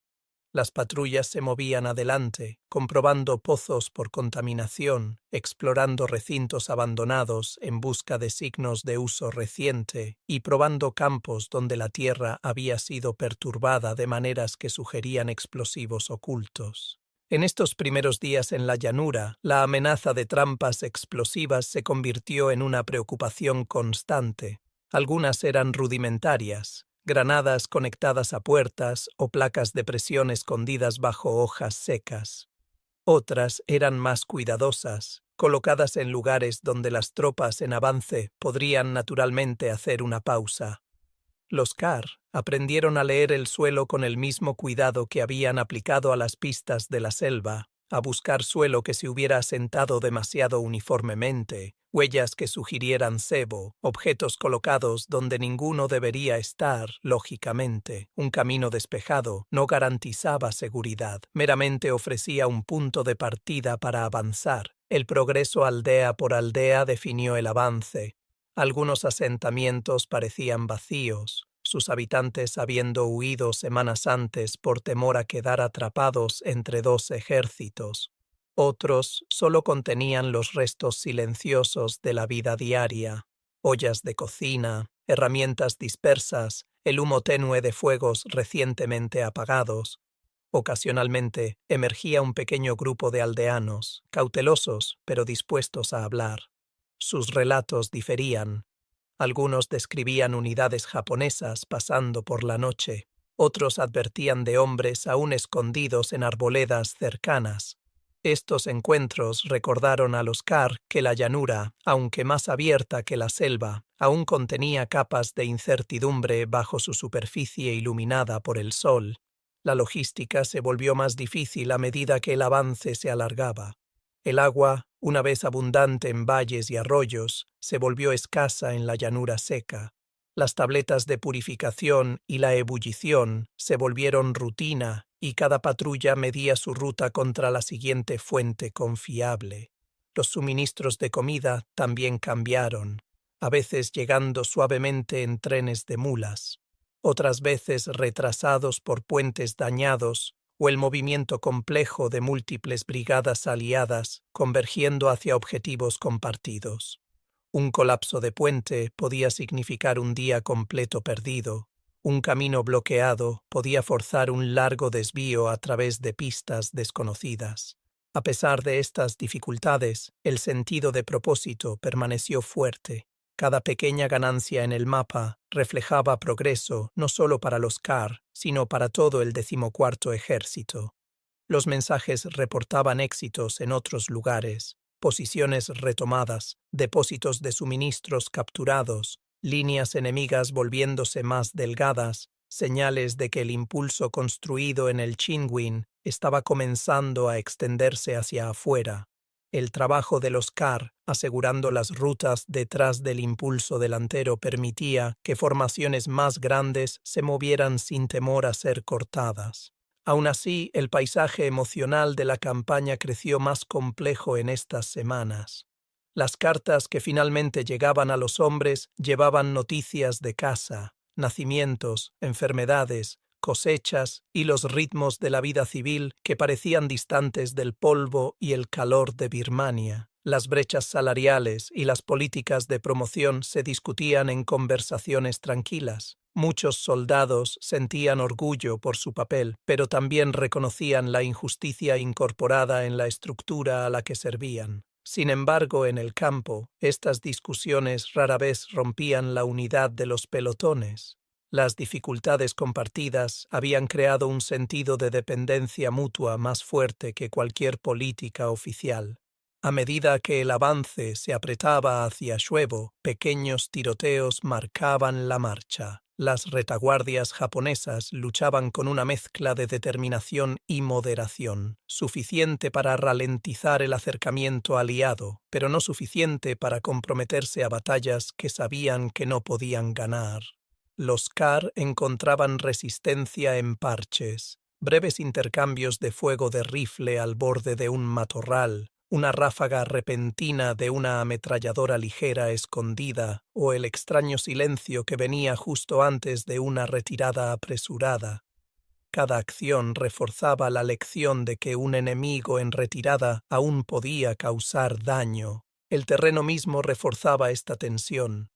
Las patrullas se movían adelante, comprobando pozos por contaminación, explorando recintos abandonados en busca de signos de uso reciente y probando campos donde la tierra había sido perturbada de maneras que sugerían explosivos ocultos. En estos primeros días en la llanura, la amenaza de trampas explosivas se convirtió en una preocupación constante. Algunas eran rudimentarias, granadas conectadas a puertas o placas de presión escondidas bajo hojas secas. Otras eran más cuidadosas, colocadas en lugares donde las tropas en avance podrían naturalmente hacer una pausa. Los CAR aprendieron a leer el suelo con el mismo cuidado que habían aplicado a las pistas de la selva, a buscar suelo que se hubiera asentado demasiado uniformemente, huellas que sugirieran cebo, objetos colocados donde ninguno debería estar, lógicamente. Un camino despejado no garantizaba seguridad, meramente ofrecía un punto de partida para avanzar. El progreso aldea por aldea definió el avance. Algunos asentamientos parecían vacíos, sus habitantes habiendo huido semanas antes por temor a quedar atrapados entre dos ejércitos. Otros solo contenían los restos silenciosos de la vida diaria, ollas de cocina, herramientas dispersas, el humo tenue de fuegos recientemente apagados. Ocasionalmente emergía un pequeño grupo de aldeanos, cautelosos pero dispuestos a hablar. Sus relatos diferían. Algunos describían unidades japonesas pasando por la noche, otros advertían de hombres aún escondidos en arboledas cercanas. Estos encuentros recordaron a los CAR que la llanura, aunque más abierta que la selva, aún contenía capas de incertidumbre bajo su superficie iluminada por el sol. La logística se volvió más difícil a medida que el avance se alargaba. El agua, una vez abundante en valles y arroyos, se volvió escasa en la llanura seca. Las tabletas de purificación y la ebullición se volvieron rutina y cada patrulla medía su ruta contra la siguiente fuente confiable. Los suministros de comida también cambiaron, a veces llegando suavemente en trenes de mulas, otras veces retrasados por puentes dañados o el movimiento complejo de múltiples brigadas aliadas convergiendo hacia objetivos compartidos. Un colapso de puente podía significar un día completo perdido. Un camino bloqueado podía forzar un largo desvío a través de pistas desconocidas. A pesar de estas dificultades, el sentido de propósito permaneció fuerte. Cada pequeña ganancia en el mapa reflejaba progreso no solo para los Kahr, sino para todo el 14º Ejército. Los mensajes reportaban éxitos en otros lugares, posiciones retomadas, depósitos de suministros capturados, líneas enemigas volviéndose más delgadas, señales de que el impulso construido en el Chinwin estaba comenzando a extenderse hacia afuera. El trabajo de los Kahr, asegurando las rutas detrás del impulso delantero, permitía que formaciones más grandes se movieran sin temor a ser cortadas. Aún así, el paisaje emocional de la campaña creció más complejo en estas semanas. Las cartas que finalmente llegaban a los hombres llevaban noticias de casa, nacimientos, enfermedades, cosechas y los ritmos de la vida civil que parecían distantes del polvo y el calor de Birmania. Las brechas salariales y las políticas de promoción se discutían en conversaciones tranquilas. Muchos soldados sentían orgullo por su papel, pero también reconocían la injusticia incorporada en la estructura a la que servían. Sin embargo, en el campo, estas discusiones rara vez rompían la unidad de los pelotones. Las dificultades compartidas habían creado un sentido de dependencia mutua más fuerte que cualquier política oficial. A medida que el avance se apretaba hacia Shuevo, pequeños tiroteos marcaban la marcha. Las retaguardias japonesas luchaban con una mezcla de determinación y moderación, suficiente para ralentizar el acercamiento aliado, pero no suficiente para comprometerse a batallas que sabían que no podían ganar. Los Kahr encontraban resistencia en parches, breves intercambios de fuego de rifle al borde de un matorral, una ráfaga repentina de una ametralladora ligera escondida o el extraño silencio que venía justo antes de una retirada apresurada. Cada acción reforzaba la lección de que un enemigo en retirada aún podía causar daño. El terreno mismo reforzaba esta tensión.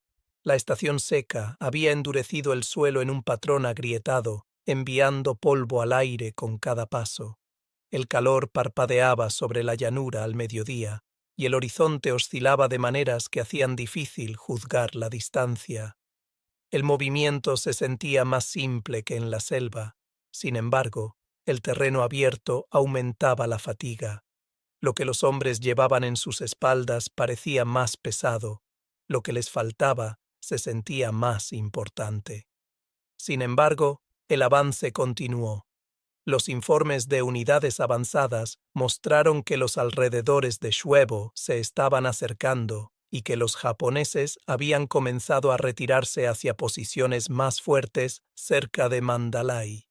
La estación seca había endurecido el suelo en un patrón agrietado, enviando polvo al aire con cada paso. El calor parpadeaba sobre la llanura al mediodía, y el horizonte oscilaba de maneras que hacían difícil juzgar la distancia. El movimiento se sentía más simple que en la selva. Sin embargo, el terreno abierto aumentaba la fatiga. Lo que los hombres llevaban en sus espaldas parecía más pesado. Lo que les faltaba se sentía más importante. Sin embargo, el avance continuó. Los informes de unidades avanzadas mostraron que los alrededores de Shuevo se estaban acercando y que los japoneses habían comenzado a retirarse hacia posiciones más fuertes cerca de Mandalay.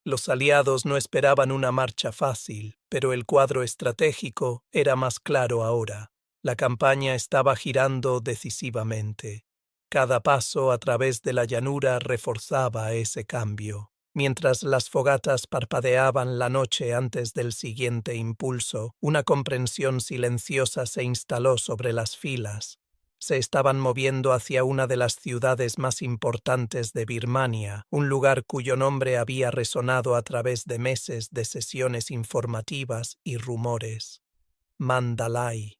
Los aliados no esperaban una marcha fácil, pero el cuadro estratégico era más claro ahora. La campaña estaba girando decisivamente. Cada paso a través de la llanura reforzaba ese cambio. Mientras las fogatas parpadeaban la noche antes del siguiente impulso, una comprensión silenciosa se instaló sobre las filas. Se estaban moviendo hacia una de las ciudades más importantes de Birmania, un lugar cuyo nombre había resonado a través de meses de sesiones informativas y rumores. Mandalay.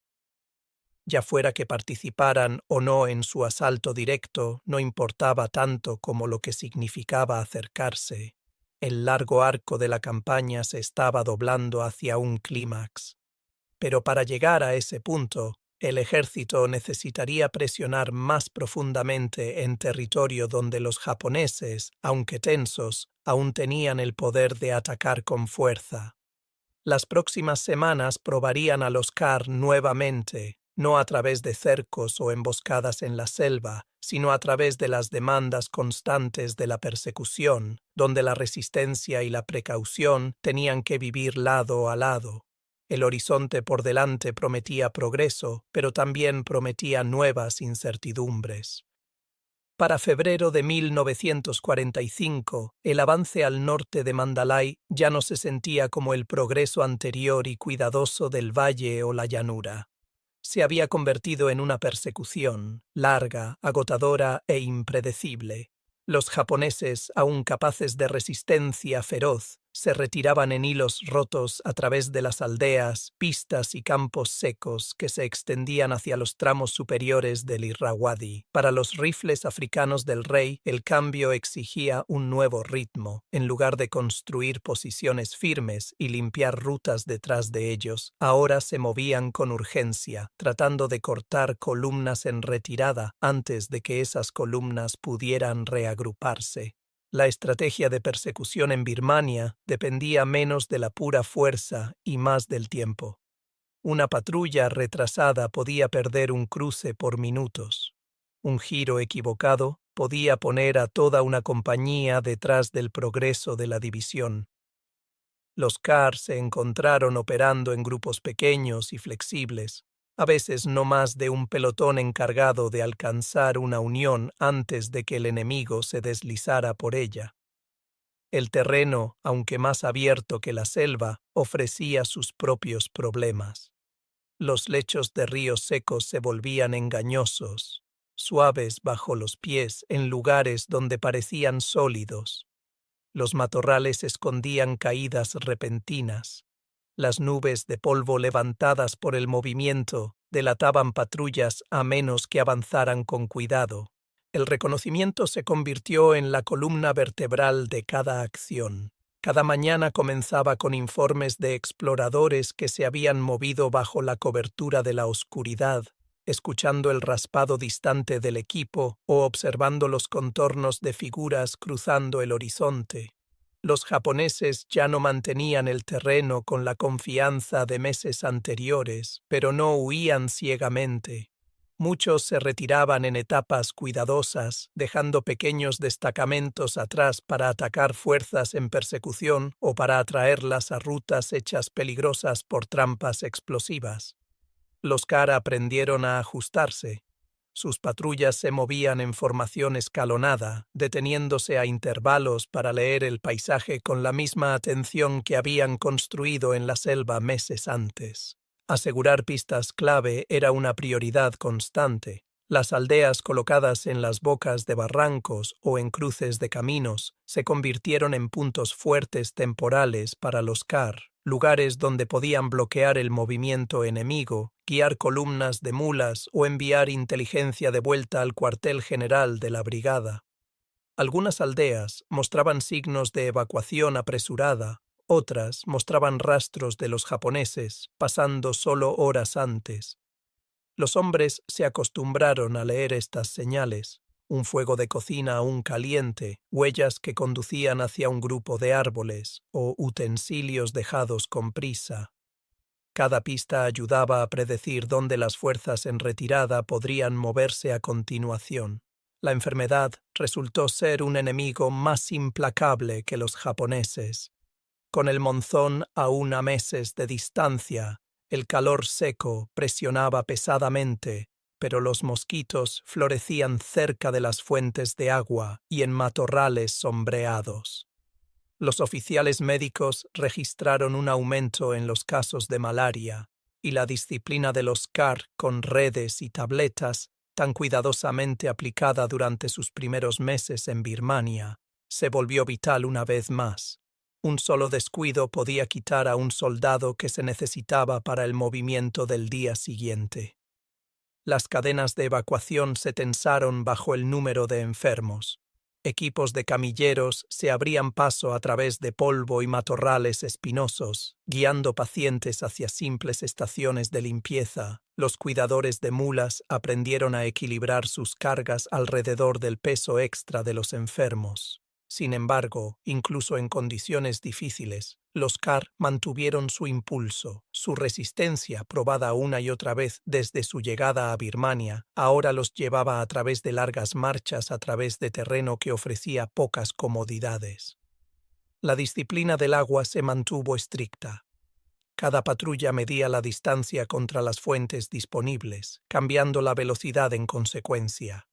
Ya fuera que participaran o no en su asalto directo, no importaba tanto como lo que significaba acercarse. El largo arco de la campaña se estaba doblando hacia un clímax. Pero para llegar a ese punto, el ejército necesitaría presionar más profundamente en territorio donde los japoneses, aunque tensos, aún tenían el poder de atacar con fuerza. Las próximas semanas probarían a los Kahr nuevamente, no a través de cercos o emboscadas en la selva, sino a través de las demandas constantes de la persecución, donde la resistencia y la precaución tenían que vivir lado a lado. El horizonte por delante prometía progreso, pero también prometía nuevas incertidumbres. Para febrero de 1945, el avance al norte de Mandalay ya no se sentía como el progreso anterior y cuidadoso del valle o la llanura. Se había convertido en una persecución, larga, agotadora e impredecible. Los japoneses, aún capaces de resistencia feroz, se retiraban en hilos rotos a través de las aldeas, pistas y campos secos que se extendían hacia los tramos superiores del Irrawaddy. Para los rifles africanos del rey, el cambio exigía un nuevo ritmo. En lugar de construir posiciones firmes y limpiar rutas detrás de ellos, ahora se movían con urgencia, tratando de cortar columnas en retirada antes de que esas columnas pudieran reagruparse. La estrategia de persecución en Birmania dependía menos de la pura fuerza y más del tiempo. Una patrulla retrasada podía perder un cruce por minutos. Un giro equivocado podía poner a toda una compañía detrás del progreso de la división. Los CAR se encontraron operando en grupos pequeños y flexibles, a veces no más de un pelotón encargado de alcanzar una unión antes de que el enemigo se deslizara por ella. El terreno, aunque más abierto que la selva, ofrecía sus propios problemas. Los lechos de ríos secos se volvían engañosos, suaves bajo los pies en lugares donde parecían sólidos. Los matorrales escondían caídas repentinas. Las nubes de polvo levantadas por el movimiento delataban patrullas a menos que avanzaran con cuidado. El reconocimiento se convirtió en la columna vertebral de cada acción. Cada mañana comenzaba con informes de exploradores que se habían movido bajo la cobertura de la oscuridad, escuchando el raspado distante del equipo o observando los contornos de figuras cruzando el horizonte. Los japoneses ya no mantenían el terreno con la confianza de meses anteriores, pero no huían ciegamente. Muchos se retiraban en etapas cuidadosas, dejando pequeños destacamentos atrás para atacar fuerzas en persecución o para atraerlas a rutas hechas peligrosas por trampas explosivas. Los CAR aprendieron a ajustarse. Sus patrullas se movían en formación escalonada, deteniéndose a intervalos para leer el paisaje con la misma atención que habían construido en la selva meses antes. Asegurar pistas clave era una prioridad constante. Las aldeas colocadas en las bocas de barrancos o en cruces de caminos se convirtieron en puntos fuertes temporales para los CAR, lugares donde podían bloquear el movimiento enemigo, guiar columnas de mulas o enviar inteligencia de vuelta al cuartel general de la brigada. Algunas aldeas mostraban signos de evacuación apresurada, otras mostraban rastros de los japoneses, pasando solo horas antes. Los hombres se acostumbraron a leer estas señales: un fuego de cocina aún caliente, huellas que conducían hacia un grupo de árboles o utensilios dejados con prisa. Cada pista ayudaba a predecir dónde las fuerzas en retirada podrían moverse a continuación. La enfermedad resultó ser un enemigo más implacable que los japoneses. Con el monzón aún a meses de distancia, el calor seco presionaba pesadamente, pero los mosquitos florecían cerca de las fuentes de agua y en matorrales sombreados. Los oficiales médicos registraron un aumento en los casos de malaria, y la disciplina de los CAR con redes y tabletas, tan cuidadosamente aplicada durante sus primeros meses en Birmania, se volvió vital una vez más. Un solo descuido podía quitar a un soldado que se necesitaba para el movimiento del día siguiente. Las cadenas de evacuación se tensaron bajo el número de enfermos. Equipos de camilleros se abrían paso a través de polvo y matorrales espinosos, guiando pacientes hacia simples estaciones de limpieza. Los cuidadores de mulas aprendieron a equilibrar sus cargas alrededor del peso extra de los enfermos. Sin embargo, incluso en condiciones difíciles, los CAR mantuvieron su impulso. Su resistencia, probada una y otra vez desde su llegada a Birmania, ahora los llevaba a través de largas marchas a través de terreno que ofrecía pocas comodidades. La disciplina del agua se mantuvo estricta. Cada patrulla medía la distancia contra las fuentes disponibles, cambiando la velocidad en consecuencia.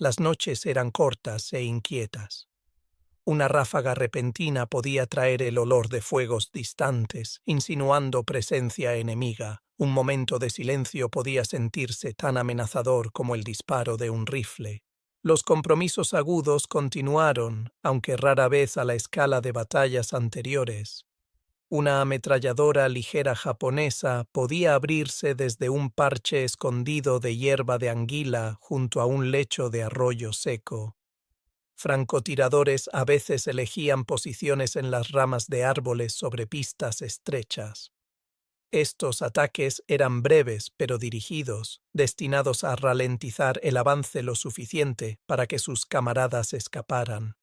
Las noches eran cortas e inquietas. Una ráfaga repentina podía traer el olor de fuegos distantes, insinuando presencia enemiga. Un momento de silencio podía sentirse tan amenazador como el disparo de un rifle. Los compromisos agudos continuaron, aunque rara vez a la escala de batallas anteriores. Una ametralladora ligera japonesa podía abrirse desde un parche escondido de hierba de anguila junto a un lecho de arroyo seco. Francotiradores a veces elegían posiciones en las ramas de árboles sobre pistas estrechas. Estos ataques eran breves pero dirigidos, destinados a ralentizar el avance lo suficiente para que sus camaradas escaparan.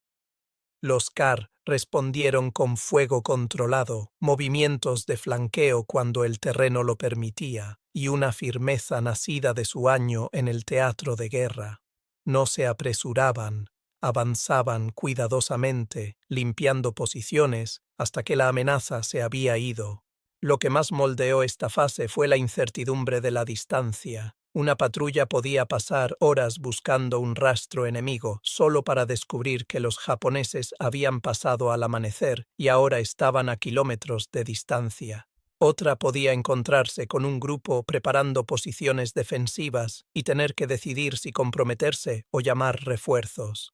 Los CAR respondieron con fuego controlado, movimientos de flanqueo cuando el terreno lo permitía, y una firmeza nacida de su año en el teatro de guerra. No se apresuraban, avanzaban cuidadosamente, limpiando posiciones hasta que la amenaza se había ido. Lo que más moldeó esta fase fue la incertidumbre de la distancia. Una patrulla podía pasar horas buscando un rastro enemigo solo para descubrir que los japoneses habían pasado al amanecer y ahora estaban a kilómetros de distancia. Otra podía encontrarse con un grupo preparando posiciones defensivas y tener que decidir si comprometerse o llamar refuerzos.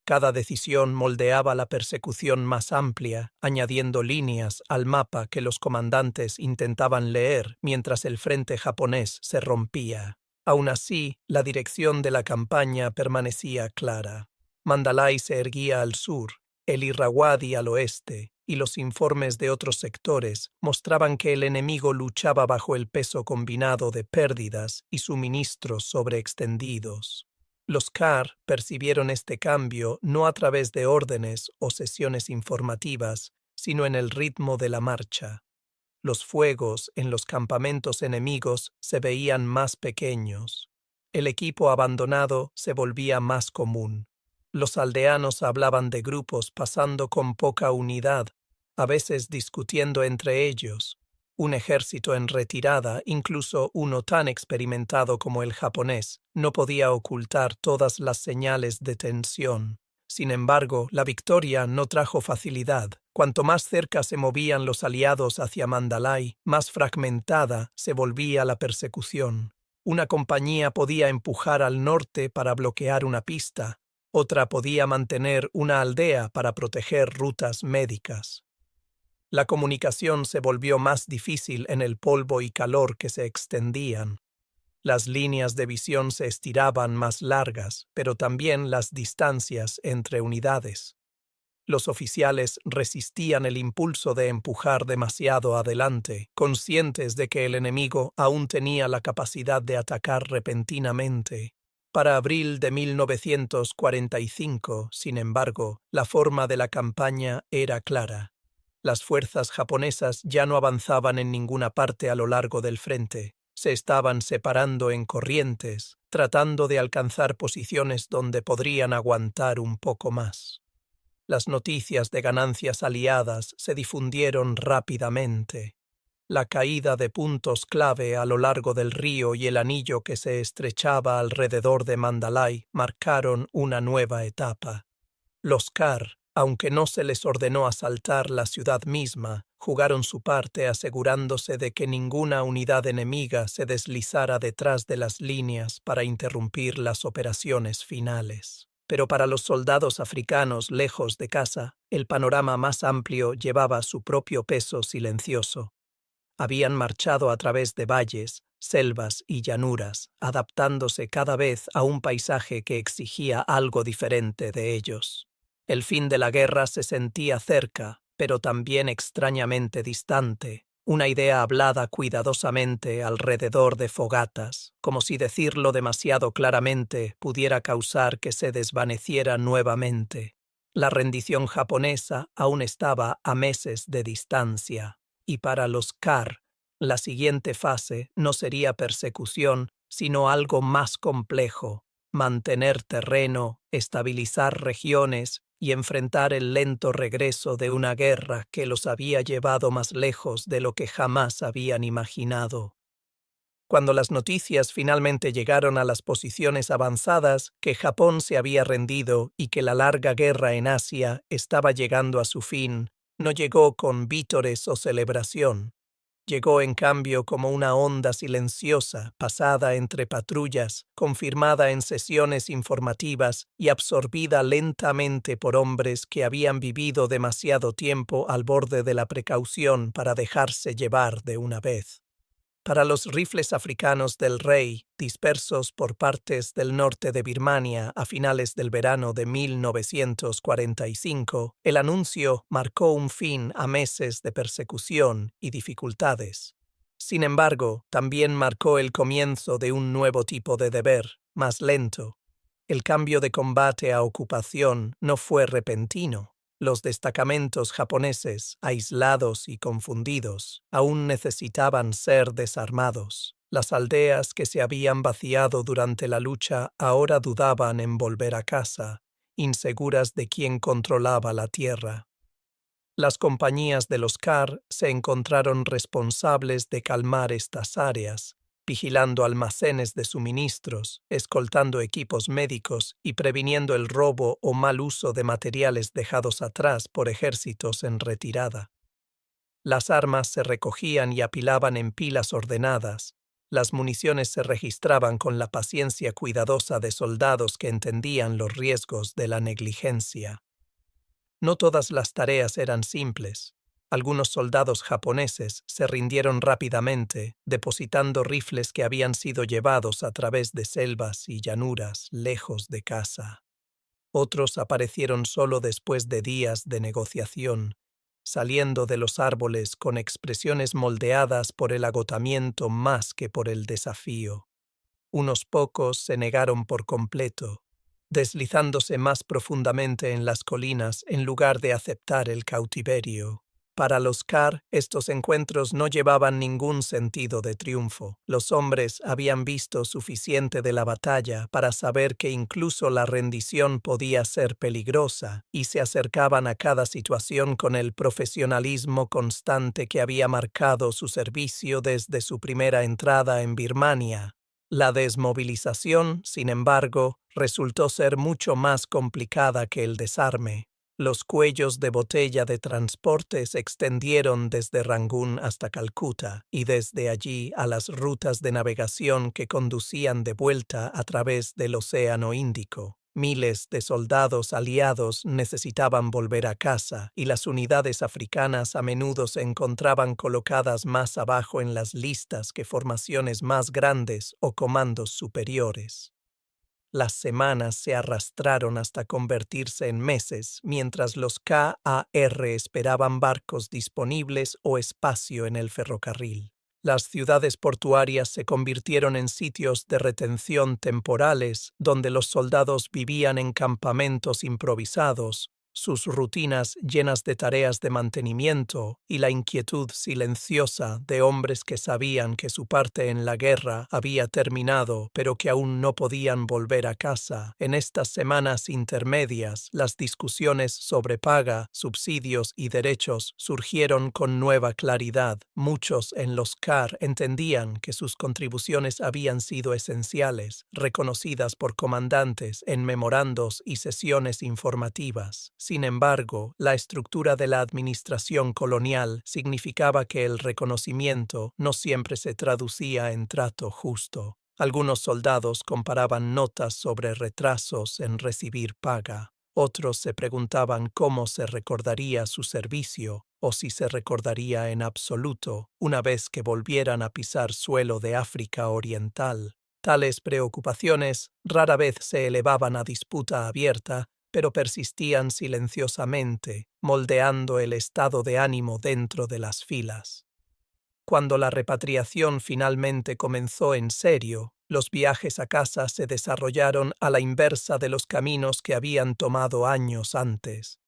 Cada decisión moldeaba la persecución más amplia, añadiendo líneas al mapa que los comandantes intentaban leer mientras el frente japonés se rompía. Aún así, la dirección de la campaña permanecía clara. Mandalay se erguía al sur, el Irrawaddy al oeste, y los informes de otros sectores mostraban que el enemigo luchaba bajo el peso combinado de pérdidas y suministros sobreextendidos. Los CAR percibieron este cambio no a través de órdenes o sesiones informativas, sino en el ritmo de la marcha. Los fuegos en los campamentos enemigos se veían más pequeños. El equipo abandonado se volvía más común. Los aldeanos hablaban de grupos pasando con poca unidad, a veces discutiendo entre ellos. Un ejército en retirada, incluso uno tan experimentado como el japonés, no podía ocultar todas las señales de tensión. Sin embargo, la victoria no trajo facilidad. Cuanto más cerca se movían los aliados hacia Mandalay, más fragmentada se volvía la persecución. Una compañía podía empujar al norte para bloquear una pista, otra podía mantener una aldea para proteger rutas médicas. La comunicación se volvió más difícil en el polvo y calor que se extendían. Las líneas de visión se estiraban más largas, pero también las distancias entre unidades. Los oficiales resistían el impulso de empujar demasiado adelante, conscientes de que el enemigo aún tenía la capacidad de atacar repentinamente. Para abril de 1945, sin embargo, la forma de la campaña era clara. Las fuerzas japonesas ya no avanzaban en ninguna parte a lo largo del frente. Se estaban separando en corrientes, tratando de alcanzar posiciones donde podrían aguantar un poco más. Las noticias de ganancias aliadas se difundieron rápidamente. La caída de puntos clave a lo largo del río y el anillo que se estrechaba alrededor de Mandalay marcaron una nueva etapa. Los CAR, aunque no se les ordenó asaltar la ciudad misma, jugaron su parte asegurándose de que ninguna unidad enemiga se deslizara detrás de las líneas para interrumpir las operaciones finales. Pero para los soldados africanos lejos de casa, el panorama más amplio llevaba su propio peso silencioso. Habían marchado a través de valles, selvas y llanuras, adaptándose cada vez a un paisaje que exigía algo diferente de ellos. El fin de la guerra se sentía cerca, pero también extrañamente distante, una idea hablada cuidadosamente alrededor de fogatas, como si decirlo demasiado claramente pudiera causar que se desvaneciera nuevamente. La rendición japonesa aún estaba a meses de distancia, y para los CAR, la siguiente fase no sería persecución, sino algo más complejo: mantener terreno, estabilizar regiones y enfrentar el lento regreso de una guerra que los había llevado más lejos de lo que jamás habían imaginado. Cuando las noticias finalmente llegaron a las posiciones avanzadas que Japón se había rendido y que la larga guerra en Asia estaba llegando a su fin, no llegó con vítores o celebración. Llegó en cambio como una onda silenciosa, pasada entre patrullas, confirmada en sesiones informativas y absorbida lentamente por hombres que habían vivido demasiado tiempo al borde de la precaución para dejarse llevar de una vez. Para los rifles africanos del rey, dispersos por partes del norte de Birmania a finales del verano de 1945, el anuncio marcó un fin a meses de persecución y dificultades. Sin embargo, también marcó el comienzo de un nuevo tipo de deber, más lento. El cambio de combate a ocupación no fue repentino. Los destacamentos japoneses, aislados y confundidos, aún necesitaban ser desarmados. Las aldeas que se habían vaciado durante la lucha ahora dudaban en volver a casa, inseguras de quién controlaba la tierra. Las compañías de los CAR se encontraron responsables de calmar estas áreas, vigilando almacenes de suministros, escoltando equipos médicos y previniendo el robo o mal uso de materiales dejados atrás por ejércitos en retirada. Las armas se recogían y apilaban en pilas ordenadas. Las municiones se registraban con la paciencia cuidadosa de soldados que entendían los riesgos de la negligencia. No todas las tareas eran simples. Algunos soldados japoneses se rindieron rápidamente, depositando rifles que habían sido llevados a través de selvas y llanuras lejos de casa. Otros aparecieron solo después de días de negociación, saliendo de los árboles con expresiones moldeadas por el agotamiento más que por el desafío. Unos pocos se negaron por completo, deslizándose más profundamente en las colinas en lugar de aceptar el cautiverio. Para los CAR, estos encuentros no llevaban ningún sentido de triunfo. Los hombres habían visto suficiente de la batalla para saber que incluso la rendición podía ser peligrosa y se acercaban a cada situación con el profesionalismo constante que había marcado su servicio desde su primera entrada en Birmania. La desmovilización, sin embargo, resultó ser mucho más complicada que el desarme. Los cuellos de botella de transporte se extendieron desde Rangún hasta Calcuta y desde allí a las rutas de navegación que conducían de vuelta a través del Océano Índico. Miles de soldados aliados necesitaban volver a casa y las unidades africanas a menudo se encontraban colocadas más abajo en las listas que formaciones más grandes o comandos superiores. Las semanas se arrastraron hasta convertirse en meses, mientras los KAR esperaban barcos disponibles o espacio en el ferrocarril. Las ciudades portuarias se convirtieron en sitios de retención temporales, donde los soldados vivían en campamentos improvisados, sus rutinas llenas de tareas de mantenimiento y la inquietud silenciosa de hombres que sabían que su parte en la guerra había terminado, pero que aún no podían volver a casa. En estas semanas intermedias, las discusiones sobre paga, subsidios y derechos surgieron con nueva claridad. Muchos en los CAR entendían que sus contribuciones habían sido esenciales, reconocidas por comandantes en memorandos y sesiones informativas. Sin embargo, la estructura de la administración colonial significaba que el reconocimiento no siempre se traducía en trato justo. Algunos soldados comparaban notas sobre retrasos en recibir paga. Otros se preguntaban cómo se recordaría su servicio o si se recordaría en absoluto una vez que volvieran a pisar suelo de África Oriental. Tales preocupaciones rara vez se elevaban a disputa abierta, pero persistían silenciosamente, moldeando el estado de ánimo dentro de las filas. Cuando la repatriación finalmente comenzó en serio, los viajes a casa se desarrollaron a la inversa de los caminos que habían tomado años antes.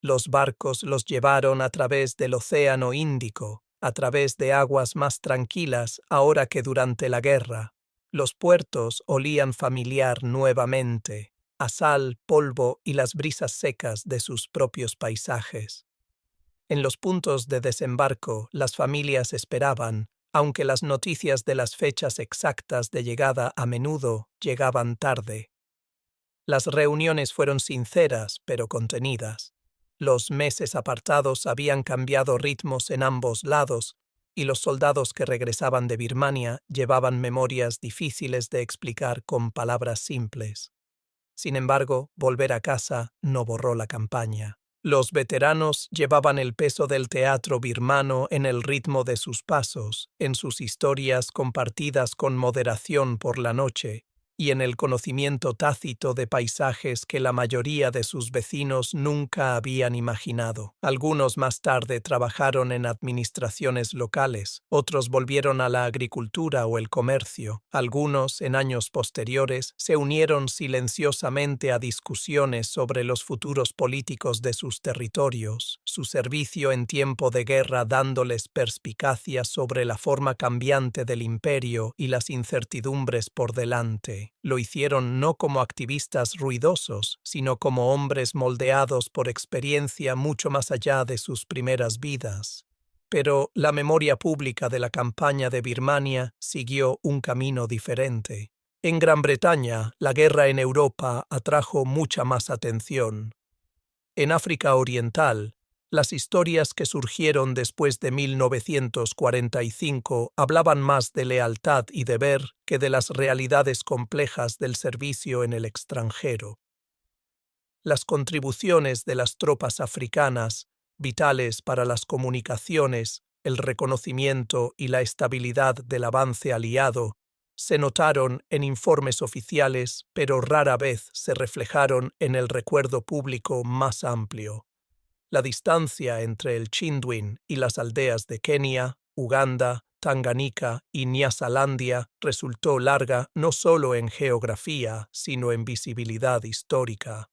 Los barcos los llevaron a través del Océano Índico, a través de aguas más tranquilas ahora que durante la guerra. Los puertos olían familiar nuevamente, a sal, polvo y las brisas secas de sus propios paisajes. En los puntos de desembarco, las familias esperaban, aunque las noticias de las fechas exactas de llegada a menudo llegaban tarde. Las reuniones fueron sinceras pero contenidas. Los meses apartados habían cambiado ritmos en ambos lados, y los soldados que regresaban de Birmania llevaban memorias difíciles de explicar con palabras simples. Sin embargo, volver a casa no borró la campaña. Los veteranos llevaban el peso del teatro birmano en el ritmo de sus pasos, en sus historias compartidas con moderación por la noche, y en el conocimiento tácito de paisajes que la mayoría de sus vecinos nunca habían imaginado. Algunos más tarde trabajaron en administraciones locales, otros volvieron a la agricultura o el comercio. Algunos, en años posteriores, se unieron silenciosamente a discusiones sobre los futuros políticos de sus territorios, su servicio en tiempo de guerra dándoles perspicacia sobre la forma cambiante del imperio y las incertidumbres por delante. Lo hicieron no como activistas ruidosos, sino como hombres moldeados por experiencia mucho más allá de sus primeras vidas. Pero la memoria pública de la campaña de Birmania siguió un camino diferente. En Gran Bretaña, la guerra en Europa atrajo mucha más atención. En África Oriental, las historias que surgieron después de 1945 hablaban más de lealtad y deber que de las realidades complejas del servicio en el extranjero. Las contribuciones de las tropas africanas, vitales para las comunicaciones, el reconocimiento y la estabilidad del avance aliado, se notaron en informes oficiales, pero rara vez se reflejaron en el recuerdo público más amplio. La distancia entre el Chinduin y las aldeas de Kenia, Uganda, Tanganica y Nyasalandia resultó larga no solo en geografía, sino en visibilidad histórica.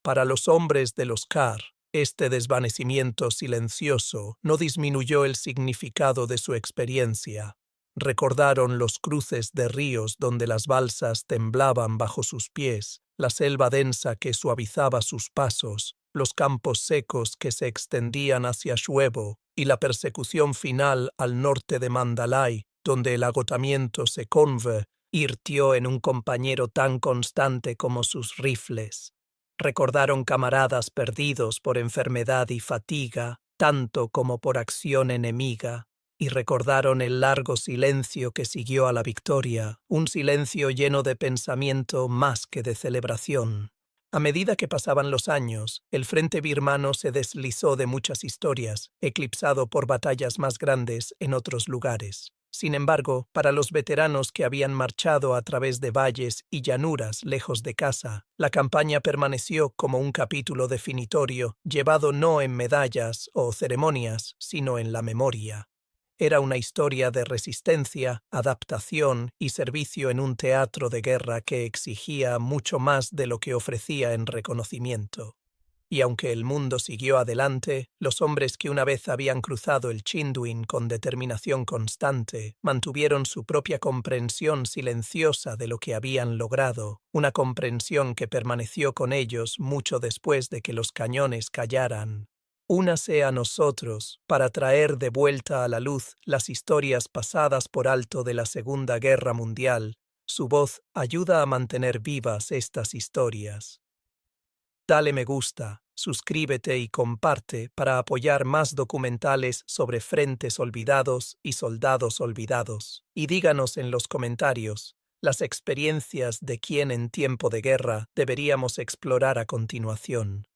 Para los hombres de los CAR, este desvanecimiento silencioso no disminuyó el significado de su experiencia. Recordaron los cruces de ríos donde las balsas temblaban bajo sus pies, la selva densa que suavizaba sus pasos, los campos secos que se extendían hacia Shuebo y la persecución final al norte de Mandalay, donde el agotamiento se convirtió en un compañero tan constante como sus rifles. Recordaron camaradas perdidos por enfermedad y fatiga, tanto como por acción enemiga, y recordaron el largo silencio que siguió a la victoria, un silencio lleno de pensamiento más que de celebración. A medida que pasaban los años, el frente birmano se deslizó de muchas historias, eclipsado por batallas más grandes en otros lugares. Sin embargo, para los veteranos que habían marchado a través de valles y llanuras lejos de casa, la campaña permaneció como un capítulo definitorio, llevado no en medallas o ceremonias, sino en la memoria. Era una historia de resistencia, adaptación y servicio en un teatro de guerra que exigía mucho más de lo que ofrecía en reconocimiento. Y aunque el mundo siguió adelante, los hombres que una vez habían cruzado el Chinduin con determinación constante mantuvieron su propia comprensión silenciosa de lo que habían logrado, una comprensión que permaneció con ellos mucho después de que los cañones callaran. Únase a nosotros para traer de vuelta a la luz las historias pasadas por alto de la Segunda Guerra Mundial. Su voz ayuda a mantener vivas estas historias. Dale me gusta, suscríbete y comparte para apoyar más documentales sobre frentes olvidados y soldados olvidados. Y díganos en los comentarios las experiencias de quién en tiempo de guerra deberíamos explorar a continuación.